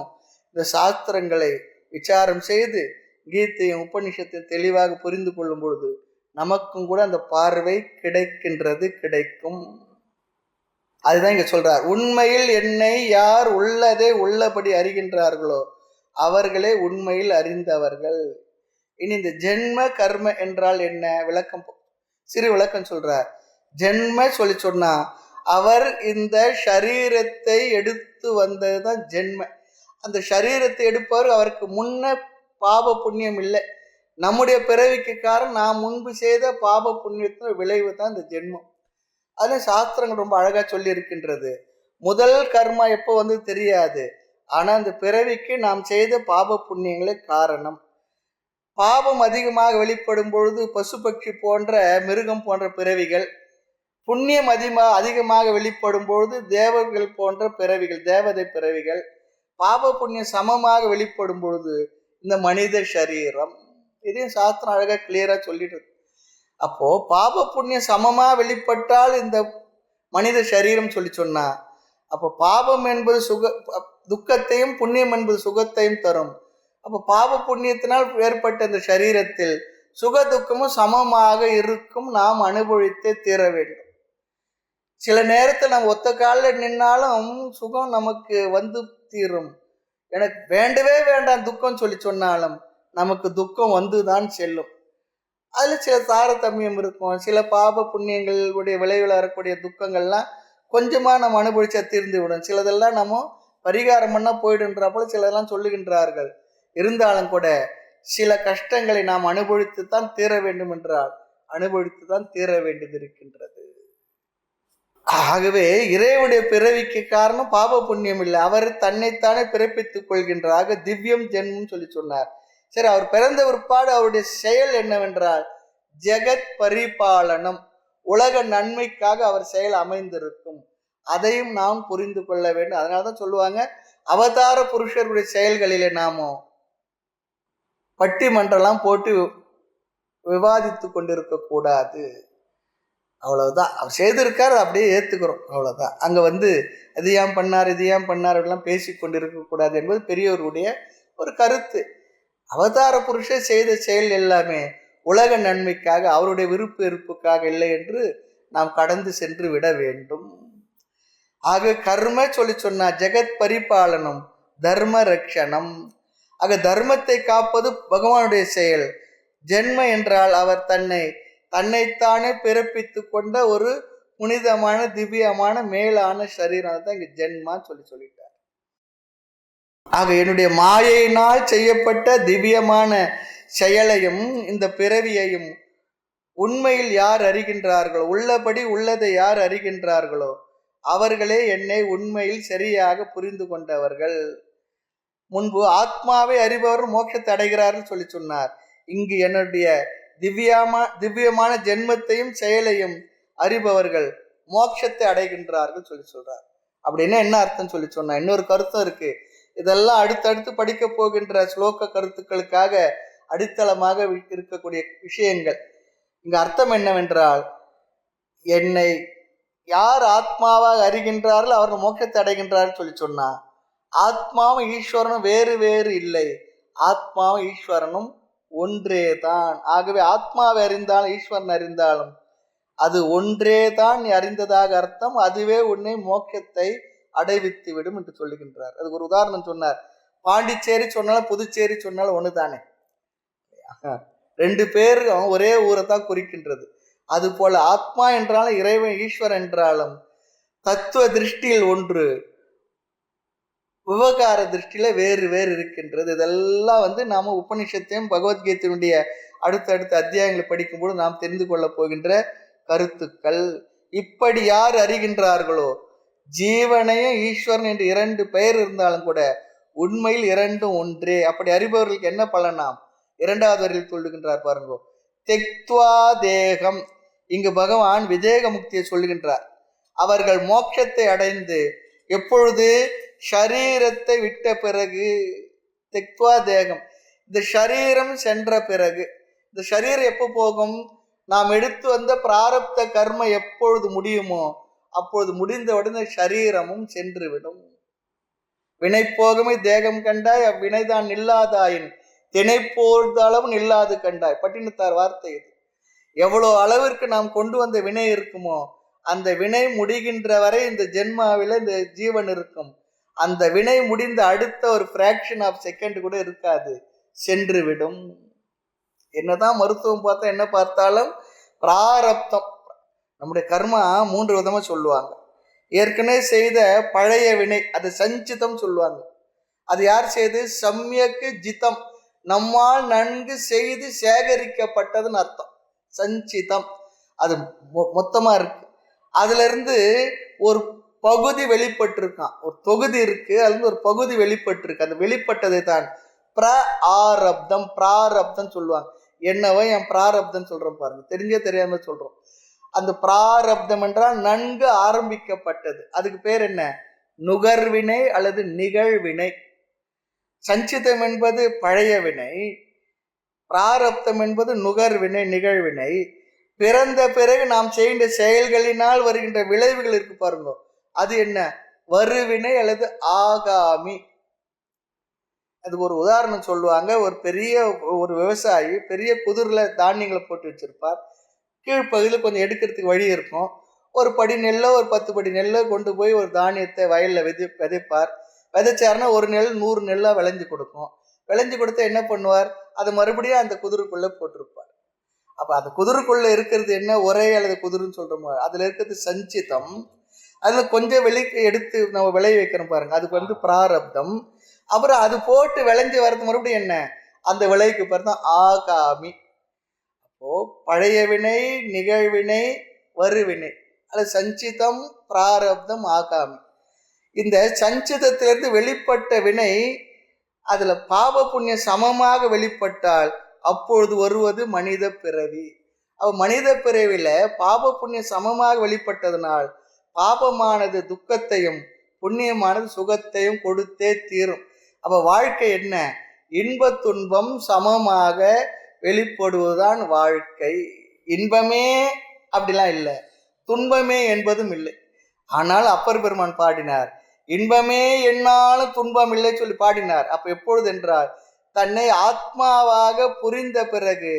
இந்த சாஸ்திரங்களை விசாரம் செய்து கீதையும் உபநிஷத்தையும் தெளிவாக புரிந்து கொள்ளும் பொழுது நமக்கும் கூட அந்த பார்வை கிடைக்கும். அதுதான் இங்க சொல்றார், உண்மையில் என்னை யார் உள்ளதை உள்ளபடி அறிகின்றார்களோ அவர்களே உண்மையில் அறிந்தவர்கள். இனி இந்த ஜென்ம கர்ம என்றால் என்ன விளக்கம், சிறு விளக்கம் சொல்றார். ஜென்ம சொன்னா அவர் இந்த ஷரீரத்தை எடுத்து வந்ததுதான் ஜென்ம. அந்த ஷரீரத்தை எடுப்பவர் அவருக்கு முன்ன பாப புண்ணியம் இல்லை. நம்முடைய பிறவிக்கு காரணம் நாம் முன்பு செய்த பாப புண்ணியத்தின் விளைவு தான் இந்த ஜென்மம். அதுல சாஸ்திரங்கள் ரொம்ப அழகா சொல்லி இருக்கின்றது. முதல் கர்மா எப்போ தெரியாது, ஆனா அந்த பிறவிக்கு நாம் செய்த பாப புண்ணியங்களே காரணம். பாபம் அதிகமாக வெளிப்படும் பொழுது பசு பட்சி போன்ற மிருகம் போன்ற பிறவிகள், புண்ணியம் அதிகமாக வெளிப்படும் பொழுது தேவர்கள் போன்ற பிறவிகள், தேவதை பிறவிகள், பாப புண்ணியம் சமமாக வெளிப்படும் பொழுது இந்த மனித சரீரம். இதையும் சாஸ்திரம் அழகா கிளியரா சொல்லிட்டு. அப்போ பாப புண்ணியம் சமமா வெளிப்பட்டால் இந்த மனித சரீரம் சொன்னா, அப்போ பாபம் என்பது துக்கத்தையும் புண்ணியம் என்பது சுகத்தையும் தரும். அப்போ பாப புண்ணியத்தினால் ஏற்பட்ட இந்த சரீரத்தில் சுக துக்கமும் சமமாக இருக்கும், நாம் அனுபவித்தே தீர வேண்டும். சில நேரத்தில் நம்ம ஒத்த காலில் நின்னாலும் சுகம் நமக்கு தீரும், எனக்கு வேண்டவே வேண்டாம் துக்கம் சொல்லி சொன்னாலும் நமக்கு துக்கம் வந்துதான் செல்லும். அதுல சில தாரதமியம் இருக்கும். சில பாப புண்ணியங்களுடைய விளைவில் வரக்கூடிய துக்கங்கள்லாம் கொஞ்சமா நம்ம அனுபவிச்சா தீர்ந்து விடும். சிலதெல்லாம் நம்ம பரிகாரம் பண்ணா போயிடுன்ற போல சிலதெல்லாம் சொல்லுகின்றார்கள். இருந்தாலும் கூட சில கஷ்டங்களை நாம் அனுபவித்துத்தான் தீர வேண்டும் என்றால் அனுபவித்துதான் தீர வேண்டியது இருக்கின்றது. ஆகவே இறைவனுடைய பிறவிக்கு காரணம் பாப புண்ணியம் இல்லை, அவர் தன்னைத்தானே பிறப்பித்துக் கொள்கின்றார். திவ்யம் ஜென்மம் சொல்லி சொன்னார். சரி, அவர் பிறந்த பிற்பாடு அவருடைய செயல் என்னவென்றால் ஜெகத் பரிபாலனம், உலக நன்மைக்காக அவர் செயல் அமைந்திருக்கும். அதையும் நாம் புரிந்து கொள்ள வேண்டும். அதனாலதான் சொல்லுவாங்க, அவதார புருஷருடைய செயல்களிலே நாமோ பட்டிமன்றம்லாம் போட்டு விவாதித்து கொண்டிருக்க கூடாது. அவ்வளவுதான். அவர் செய்திருக்கார், அப்படியே ஏத்துக்கிறோம், அவ்வளவுதான். அங்க இது ஏன் பண்ணார் இது ஏன் பண்ணார் அப்படிலாம் பேசி கொண்டிருக்க கூடாது என்பது பெரியவருடைய ஒரு கருத்து. அவதார புருஷர் செய்த செயல் எல்லாமே உலக நன்மைக்காக, அவருடைய விருப்பு வெறுப்புக்காக இல்லை என்று நாம் கடந்து சென்று விட வேண்டும். ஆக கர்ம சொல்லி சொன்னார் ஜெகத் பரிபாலனம், தர்ம ரக்ஷணம். ஆக தர்மத்தை காப்பது பகவானுடைய செயல். ஜென்ம என்றால் அவர் தன்னைத்தானே பிறப்பித்து கொண்ட ஒரு புனிதமான திவ்யமான மேலான சரீரம் தான் இங்க ஜென்மான்னு சொல்லிட்டார். ஆக என்னுடைய மாயையினால் செய்யப்பட்ட திவ்யமான செயலையும் இந்த பிறவியையும் உண்மையில் யார் அறிகின்றார்களோ, உள்ளபடி உள்ளதை யார் அறிகின்றார்களோ அவர்களே என்னை உண்மையில் சரியாக புரிந்து கொண்டவர்கள். முன்பு ஆத்மாவை அறிபவர் மோட்சத்தை அடைகிறார்கள் சொல்லி சொன்னார். இங்கு என்னுடைய திவ்யமான ஜென்மத்தையும் செயலையும் அறிபவர்கள் மோட்சத்தை அடைகின்றார்கள் சொல்லி சொல்றார். அப்படின்னா என்ன அர்த்தம் சொல்லி சொன்னா, இன்னொரு கருத்தும் இருக்கு. இதெல்லாம் அடுத்தடுத்து படிக்க போகின்ற ஸ்லோக கருத்துக்களுக்காக அடித்தளமாக இருக்கக்கூடிய விஷயங்கள். இங்க அர்த்தம் என்னவென்றால், என்னை யார் ஆத்மாவாக அறிகின்றார்கள் அவர்கள் மோட்சத்தை அடைகின்றார்கள் சொல்லி சொன்னா, ஆத்மாவும் ஈஸ்வரனும் வேறு வேறு இல்லை, ஆத்மாவும் ஈஸ்வரனும் ஒன்றே தான். ஆகவே ஆத்மாவை அறிந்தாலும் ஈஸ்வரன் அறிந்தாலும் அது ஒன்றே தான் அறிந்ததாக அர்த்தம். அதுவே உன்னை மோட்சத்தை அடைவித்து விடும் என்று சொல்லுகின்றார். அதுக்கு ஒரு உதாரணம் சொன்னார். பாண்டிச்சேரி சொன்னாலும் புதுச்சேரி சொன்னாலும் ஒன்று தானே, ரெண்டு பேரும் ஒரே ஊரை தான் குறிக்கின்றது. அது போல ஆத்மா என்றாலும் இறைவன் ஈஸ்வரன் என்றாலும் தத்துவ திருஷ்டியில் ஒன்று, விவகார திருஷ்டியில வேறு வேறு இருக்கின்றது. இதெல்லாம் நாம உபனிஷத்தையும் பகவத்கீதையினுடைய அடுத்தடுத்த அத்தியாயங்களை படிக்கும்போது நாம் தெரிந்து கொள்ள போகின்ற கருத்துக்கள். இப்படி யார் அறிகின்றார்களோ, ஜீவனையும் ஈஸ்வரன் என்று இரண்டு பெயர் இருந்தாலும் கூட உண்மையில் இரண்டும் ஒன்றே. அப்படி அறிபவர்களுக்கு என்ன பலனாம்? இரண்டாவது வரையில் சொல்லுகின்றார் பாருங்க, தெக்த்வா தேகம். இங்கு பகவான் விதேக முக்தியை சொல்லுகின்றார். அவர்கள் மோட்சத்தை அடைந்து எப்பொழுது ஷரீரத்தை விட்ட பிறகு, தெக்த்வா தேகம், இந்த ஷரீரம் சென்ற பிறகு. இந்த ஷரீரம் எப்போ போகும்? நாம் எடுத்து வந்த பிராரப்த கர்ம எப்பொழுது முடியுமோ அப்பொழுது முடிந்த உடனே ஷரீரமும் சென்று விடும். வினை போகமே தேகம் கண்டாய், அவ்வினைதான் நில்லாதாயின் தினை போர்ந்த அளவு நில்லாது கண்டாய். பட்டினத்தார் வார்த்தை இது. எவ்வளோ அளவிற்கு நாம் கொண்டு வந்த வினை இருக்குமோ அந்த வினை முடிகின்ற வரை இந்த ஜென்மாவில இந்த ஜீவன் இருக்கும். அந்த வினை முடிந்த அடுத்த ஒரு ஃபிராக்ஷன் ஆஃப் செகண்ட் கூட இருக்காது, சென்று விடும். என்னதான் மருத்துவம் பார்த்தா என்ன பார்த்தாலும் பிராரப்தம், நம்முடைய கர்மா மூன்று விதமா சொல்லுவாங்க. ஏற்கனவே செய்த பழைய வினை அது சஞ்சிதம் சொல்லுவாங்க. அது யார் செய்து? சம்யக்கு ஜிதம், நம்மால் நன்கு செய்து சேகரிக்கப்பட்டதுன்னு அர்த்தம். சஞ்சிதம் அது மொத்தமா இருக்கு. அதுல இருந்து ஒரு பகுதி வெளிப்பட்டிருக்கான், ஒரு தொகுதி இருக்கு, அதுல இருந்து ஒரு பகுதி வெளிப்பட்டிருக்கு. அந்த வெளிப்பட்டதை தான் பிராரப்தம், பிராரப்தம் சொல்லுவாங்க. என்னவோ என் பிராரப்தம் சொல்றோம் பாருங்க, தெரிஞ்சே தெரியாம சொல்றோம். அந்த பிராரப்தம் என்றால் நன்கு ஆரம்பிக்கப்பட்டது. அதுக்கு பேர் என்ன? நுகர்வினை அல்லது நிகழ்வினை. சஞ்சிதம் என்பது பழைய வினை, பிராரப்தம் என்பது நுகர்வினை, நிகழ்வினை. பிறந்த பிறகு நாம் செய்கின்ற செயல்களினால் வருகின்ற விளைவுகள் இருக்கு பாருங்க, அது என்ன? வருவினை அல்லது ஆகாமி. அது ஒரு உதாரணம் சொல்லுவாங்க. ஒரு விவசாயி பெரிய குதிரில் தானியங்களை போட்டு வச்சிருப்பார். கீழ்ப்பகுதியில் கொஞ்சம் எடுக்கிறதுக்கு வழி இருக்கும். ஒரு படி நெல்லை, ஒரு 10 படி நெல்லை கொண்டு போய் ஒரு தானியத்தை வயலில் விதைப்பார். விதைச்சாருன்னா ஒரு நெல் 100 நெல்லா விளைஞ்சு கொடுக்கும். விளைஞ்சு கொடுத்தா என்ன பண்ணுவார்? அதை மறுபடியும் அந்த குதிரைக்குள்ள போட்டிருப்பார். அப்ப அந்த குதிரைக்குள்ள இருக்கிறது என்ன? உரை அல்லது குதிரைன்னு சொல்றோமோ, அதுல இருக்கிறது சஞ்சிதம். அதுல கொஞ்சம் வெளிக்கு எடுத்து நம்ம விளைய வைக்கிறோம் பாருங்க, அதுக்கு பிராரப்தம். அப்புறம் அது போட்டு விளைஞ்சு வர்றது மறுபடியும் என்ன? அந்த விளைவுக்கு பேர் தான் ஆகாமி. அப்போ பழைய வினை, நிகழ்வினை, வருவினை, அது சஞ்சிதம், பிராரப்தம், ஆகாமி. இந்த சஞ்சிதத்திலிருந்து வெளிப்பட்ட வினை அதுல பாவ புண்ணியம் சமமாக வெளிப்பட்டால் அப்பொழுது வருவது மனித பிறவி. மனித பிறவில பாப புண்ணியம் சமமாக வெளிப்பட்டதனால் பாபமானது துக்கத்தையும் புண்ணியமானது சுகத்தையும் கொடுத்தே தீரும். அப்ப வாழ்க்கை என்ன? இன்ப துன்பம் சமமாக வெளிப்படுவதுதான் வாழ்க்கை. இன்பமே அப்படிலாம் இல்லை, துன்பமே என்பதும் இல்லை. ஆனால் அப்பர் பெருமான் பாடினார், இன்பமே என்னாலும் துன்பம் இல்லை சொல்லி பாடினார். அப்ப எப்பொழுது என்றால் தன்னை ஆத்மாவாக புரிந்த பிறகு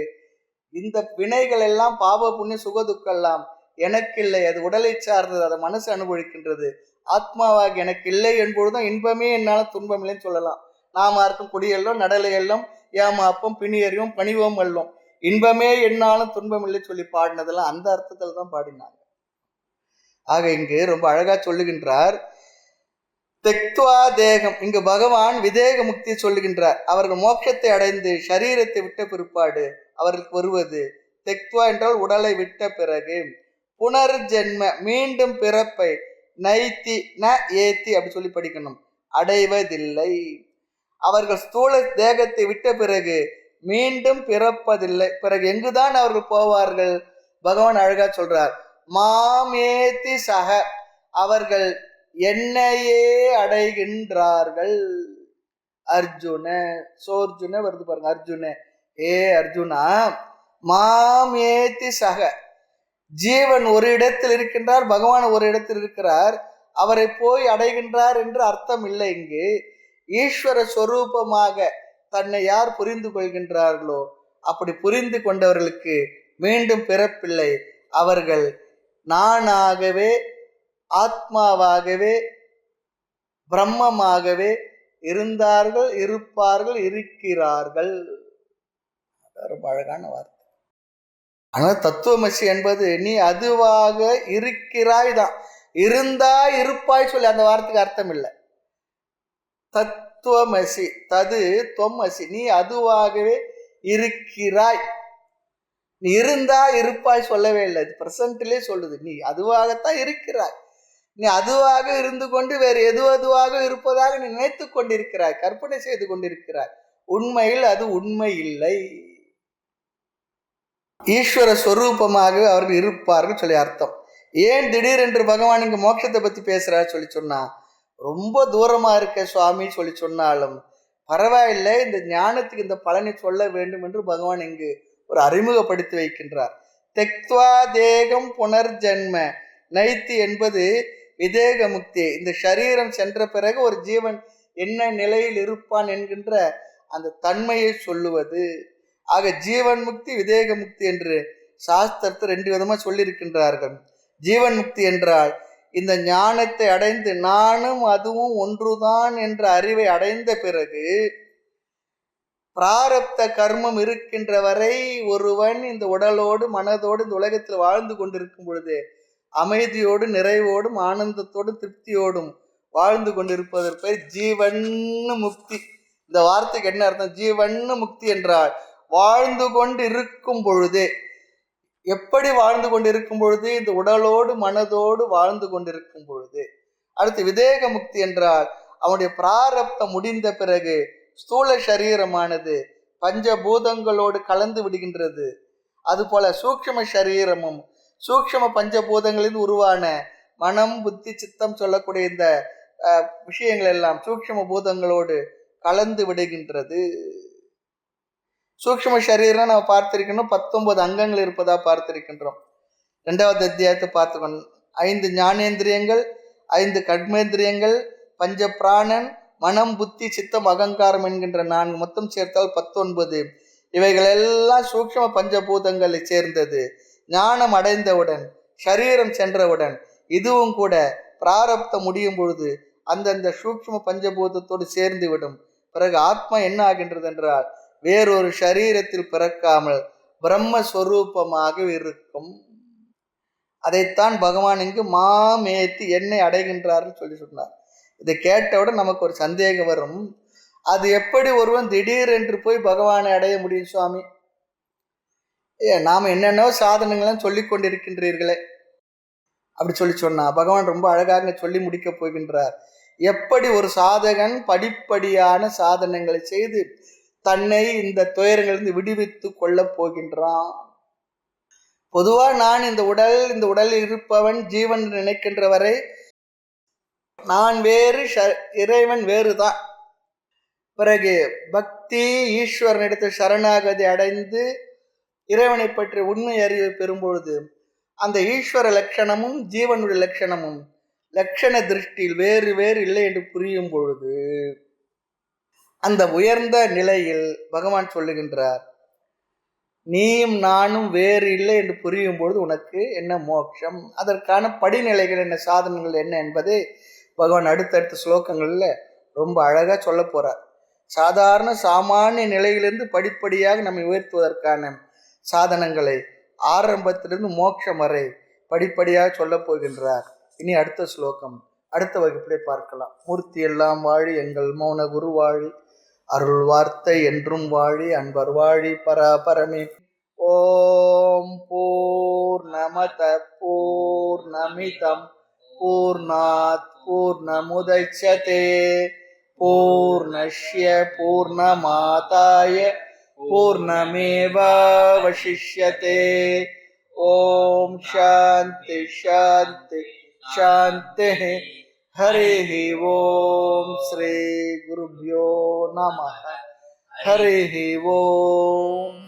இந்த வினைகள் எல்லாம் பாப புண்ணிய சுகதுக்கம் எல்லாம் எனக்கு இல்லை, அது உடலை சார்ந்தது, அதை மனசு அனுபவிக்கின்றது. ஆத்மாவாக எனக்கு இல்லை என்பதுதான் இன்பமே என்னாலும் துன்பம் இல்லைன்னு சொல்லலாம். நாம இருக்கும் குடியெல்லாம் நடலையெல்லாம் ஏமாப்பம் பிணியறிவும் பணிவோம் அல்லோம், இன்பமே என்னாலும் துன்பம் இல்லை சொல்லி பாடினதெல்லாம் அந்த அர்த்தத்துல தான் பாடினாங்க. ஆக இங்கு ரொம்ப அழகா சொல்லுகின்றார், தெக்துவா தேகம். இங்கு பகவான் விதேக முக்தி சொல்லுகின்றார். அவர்கள் மோட்சத்தை அடைந்து சரீரத்தை விட்ட பிற்பாடு அவர்களுக்கு வருவது தெக்துவா என்றால் உடலை விட்ட பிறகு புனர்ஜென்ம மீண்டும் பிறப்பை நைத்தி ந ஏத்தி அப்படி சொல்லி படிக்கணும், அடைவதில்லை. அவர்கள் ஸ்தூல தேகத்தை விட்ட பிறகு மீண்டும் பிறப்பதில்லை. பிறகு எங்குதான் அவர்கள் போவார்கள்? பகவான் அழகா சொல்றார், மாமேத்தி சக, அவர்கள் என்னையே அடைகின்றார்கள். அர்ஜுன சோர்ஜுன வருது பாருங்க, அர்ஜுன ஏ அர்ஜுனா, மாமேத்தி சக, ஜீவன் ஒரு இடத்தில் இருக்கின்றார், பகவான் ஒரு இடத்தில் இருக்கிறார், அவரை போய் அடைகின்றார் என்று அர்த்தம் இல்லை. இங்கு ஈஸ்வர சொரூபமாக தன்னை யார் புரிந்து கொள்கின்றார்களோ அப்படி புரிந்து கொண்டவர்களுக்கு மீண்டும் பிறப்பில்லை. அவர்கள் நானாகவே ஆத்மாவாகவே பிரம்மமாகவே இருந்தார்கள், இருப்பார்கள், இருக்கிறார்கள். ரொம்ப அழகான வார்த்தை. ஆனால் தத்துவமசி என்பது நீ அதுவாக இருக்கிறாய் தான், இருந்தா இருப்பாய் சொல்லி அந்த வார்த்தைக்கு அர்த்தம் இல்லை. தத்துவமசி, தது தொம்மசி, நீ அதுவாகவே இருக்கிறாய். நீ இருந்தா இருப்பாய் சொல்லவே இல்லை, அது பிரசன்ட்லே சொல்லுது. நீ அதுவாகத்தான் இருக்கிறாய். நீ அதுவாக இருந்து கொண்டு வேறு எதுவாக இருப்பதாக நீ நினைத்து கொண்டிருக்கிறாய், கற்பனை செய்து கொண்டிருக்கிறாய். உண்மையில் அது உண்மை இல்லை. ஈஸ்வர ஸ்வரூபமாக அவர்கள் இருப்பார்கள் சொல்லி அர்த்தம். ஏன் திடீரென்று பகவான் இங்கு மோட்சத்தை பத்தி பேசுறாரு சொல்லி சொன்னா, ரொம்ப தூரமா இருக்க சுவாமி சொல்லி சொன்னாலும் பரவாயில்லை, இந்த ஞானத்துக்கு இந்த பலனை சொல்ல வேண்டும் என்று பகவான் இங்கு ஒரு அறிமுகப்படுத்தி வைக்கின்றார். தெக்துவா தேகம் புனர்ஜென்ம நைத்தி என்பது விதேக முக்தி. இந்த சரீரம் சென்ற பிறகு ஒரு ஜீவன் என்ன நிலையில் இருப்பான் என்கின்ற அந்த தன்மையை சொல்லுவது. ஆக ஜீவன் முக்தி விதேக முக்தி என்று சாஸ்திரத்தை 2 விதமா சொல்லியிருக்கின்றார்கள். ஜீவன் முக்தி என்றால் இந்த ஞானத்தை அடைந்து நானும் அதுவும் ஒன்றுதான் என்ற அறிவை அடைந்த பிறகு பிராரப்த கர்மம் இருக்கின்ற வரை ஒருவன் இந்த உடலோடு மனதோடு இந்த உலகத்தில் வாழ்ந்து கொண்டிருக்கும் பொழுது அமைதியோடு நிறைவோடும் ஆனந்தத்தோடும் திருப்தியோடும் வாழ்ந்து கொண்டிருப்பதற்கு ஜீவன் முக்தி. இந்த வார்த்தைக்கு என்ன அர்த்தம்? ஜீவன் முக்தி என்றால் வாழ்ந்து கொண்டு இருக்கும் பொழுதே. எப்படி வாழ்ந்து கொண்டிருக்கும் பொழுது? இந்த உடலோடு மனதோடு வாழ்ந்து கொண்டிருக்கும் பொழுது. அடுத்து விதேக முக்தி என்றால் அவனுடைய பிராரப்தம் முடிந்த பிறகு ஸ்தூல சரீரமானது பஞ்சபூதங்களோடு கலந்து விடுகின்றது. அதுபோல சூக்ஷ்ம சரீரமும் சூக்ஷ்ம பஞ்சபூதங்களில் உருவான மனம் புத்தி சித்தம் சொல்லக்கூடிய இந்த விஷயங்கள் எல்லாம் சூக்ஷ்ம பூதங்களோடு கலந்து விடுகின்றது. சூக்ஷ்ம சரீரம் நம்ம பார்த்திருக்கணும், 19 அங்கங்கள் இருப்பதா பார்த்திருக்கின்றோம். 2வது அத்தியாயத்தை பார்த்துக்கணும். 5 ஞானேந்திரியங்கள், 5 கர்மேந்திரியங்கள், பஞ்ச பிராணன், மனம் புத்தி சித்தம் அகங்காரம் என்கின்ற 4 மொத்தம் சேர்த்தால் 19. இவைகள் எல்லாம் சூக்ஷ்ம பஞ்சபூதங்களை சேர்ந்தது. ஞானம் அடைந்தவுடன் சரீரம் சென்றவுடன் இதுவும் கூட பிராரப்தம் முடியும் பொழுது அந்தந்த சூக்ஷ்ம பஞ்சபூதத்தோடு சேர்ந்து விடும். பிறகு ஆத்மா என்ன ஆகின்றது என்றால் வேறொரு சரீரத்தில் பிறக்காமல் பிரம்மஸ்வரூபமாக இருக்கும். அதைத்தான் பகவான் இங்கு மாமேத்தி என்னை அடைகின்றார்கள் சொல்லி சொன்னார். இதை கேட்டவுடன் நமக்கு ஒரு சந்தேகம் வரும். அது எப்படி ஒருவன் திடீரென்று போய் பகவானை அடைய முடியும் சுவாமி? நாம் என்னென்னோ சாதனங்கள்லாம் சொல்லி கொண்டிருக்கின்றீர்களே அப்படி சொன்னா பகவான் ரொம்ப அழகாக சொல்லி முடிக்க போகின்றார். எப்படி ஒரு சாதகன் படிப்படியான சாதனங்களை செய்து தன்னை இந்த துயரங்களிலிருந்து விடுவித்து கொள்ளப் போகின்றான். பொதுவா நான் இந்த உடலில் இருப்பவன் ஜீவன் நினைக்கின்ற வரை நான் வேறு, இறைவன் வேறுதான். பிறகு பக்தி ஈஸ்வரனிடத்தில் சரணாகதி அடைந்து இறைவனை பற்றி உண்மை அறிவை பெறும்பொழுது அந்த ஈஸ்வர லட்சணமும் ஜீவனுடைய லட்சணமும் லட்சண திருஷ்டியில் வேறு வேறு இல்லை என்று புரியும் பொழுது அந்த உயர்ந்த நிலையில் பகவான் சொல்லுகின்றார், நீயும் நானும் வேறு இல்லை என்று புரியும் பொழுது உனக்கு என்ன மோட்சம், அதற்கான படிநிலைகள் என்ன, சாதனங்கள் என்ன என்பதை பகவான் அடுத்தடுத்த ஸ்லோகங்களில் ரொம்ப அழகா சொல்ல போறார். சாதாரண சாமானிய நிலையிலிருந்து படிப்படியாக நம்மை உயர்த்துவதற்கான சாதனங்களை ஆரம்பத்திலிருந்து மோட்சம் வரை படிப்படியாக சொல்ல போகின்றார். இனி அடுத்த ஸ்லோகம் அடுத்த வகுப்பிலே பார்க்கலாம். மூர்த்தி எல்லாம் வாழி, எங்கள் மௌன குரு வாழி, அருள் வார்த்தை என்றும் வாழி, அன்பர் வாழி பராபரமே. ஓம் பூர்ணமத பூர்ணமிதம் பூர்ணாத் பூர்ணமுதச்யதே பூர்ணஸ்ய பூர்ணமாதாய பூர்ணமேவாவசிஷ்யதே. ஓம் சாந்தி சாந்தி சாந்தி. ஹரி ஓம். ஸ்ரீ குருப்யோ நமஹ. ஹரி ஓம்.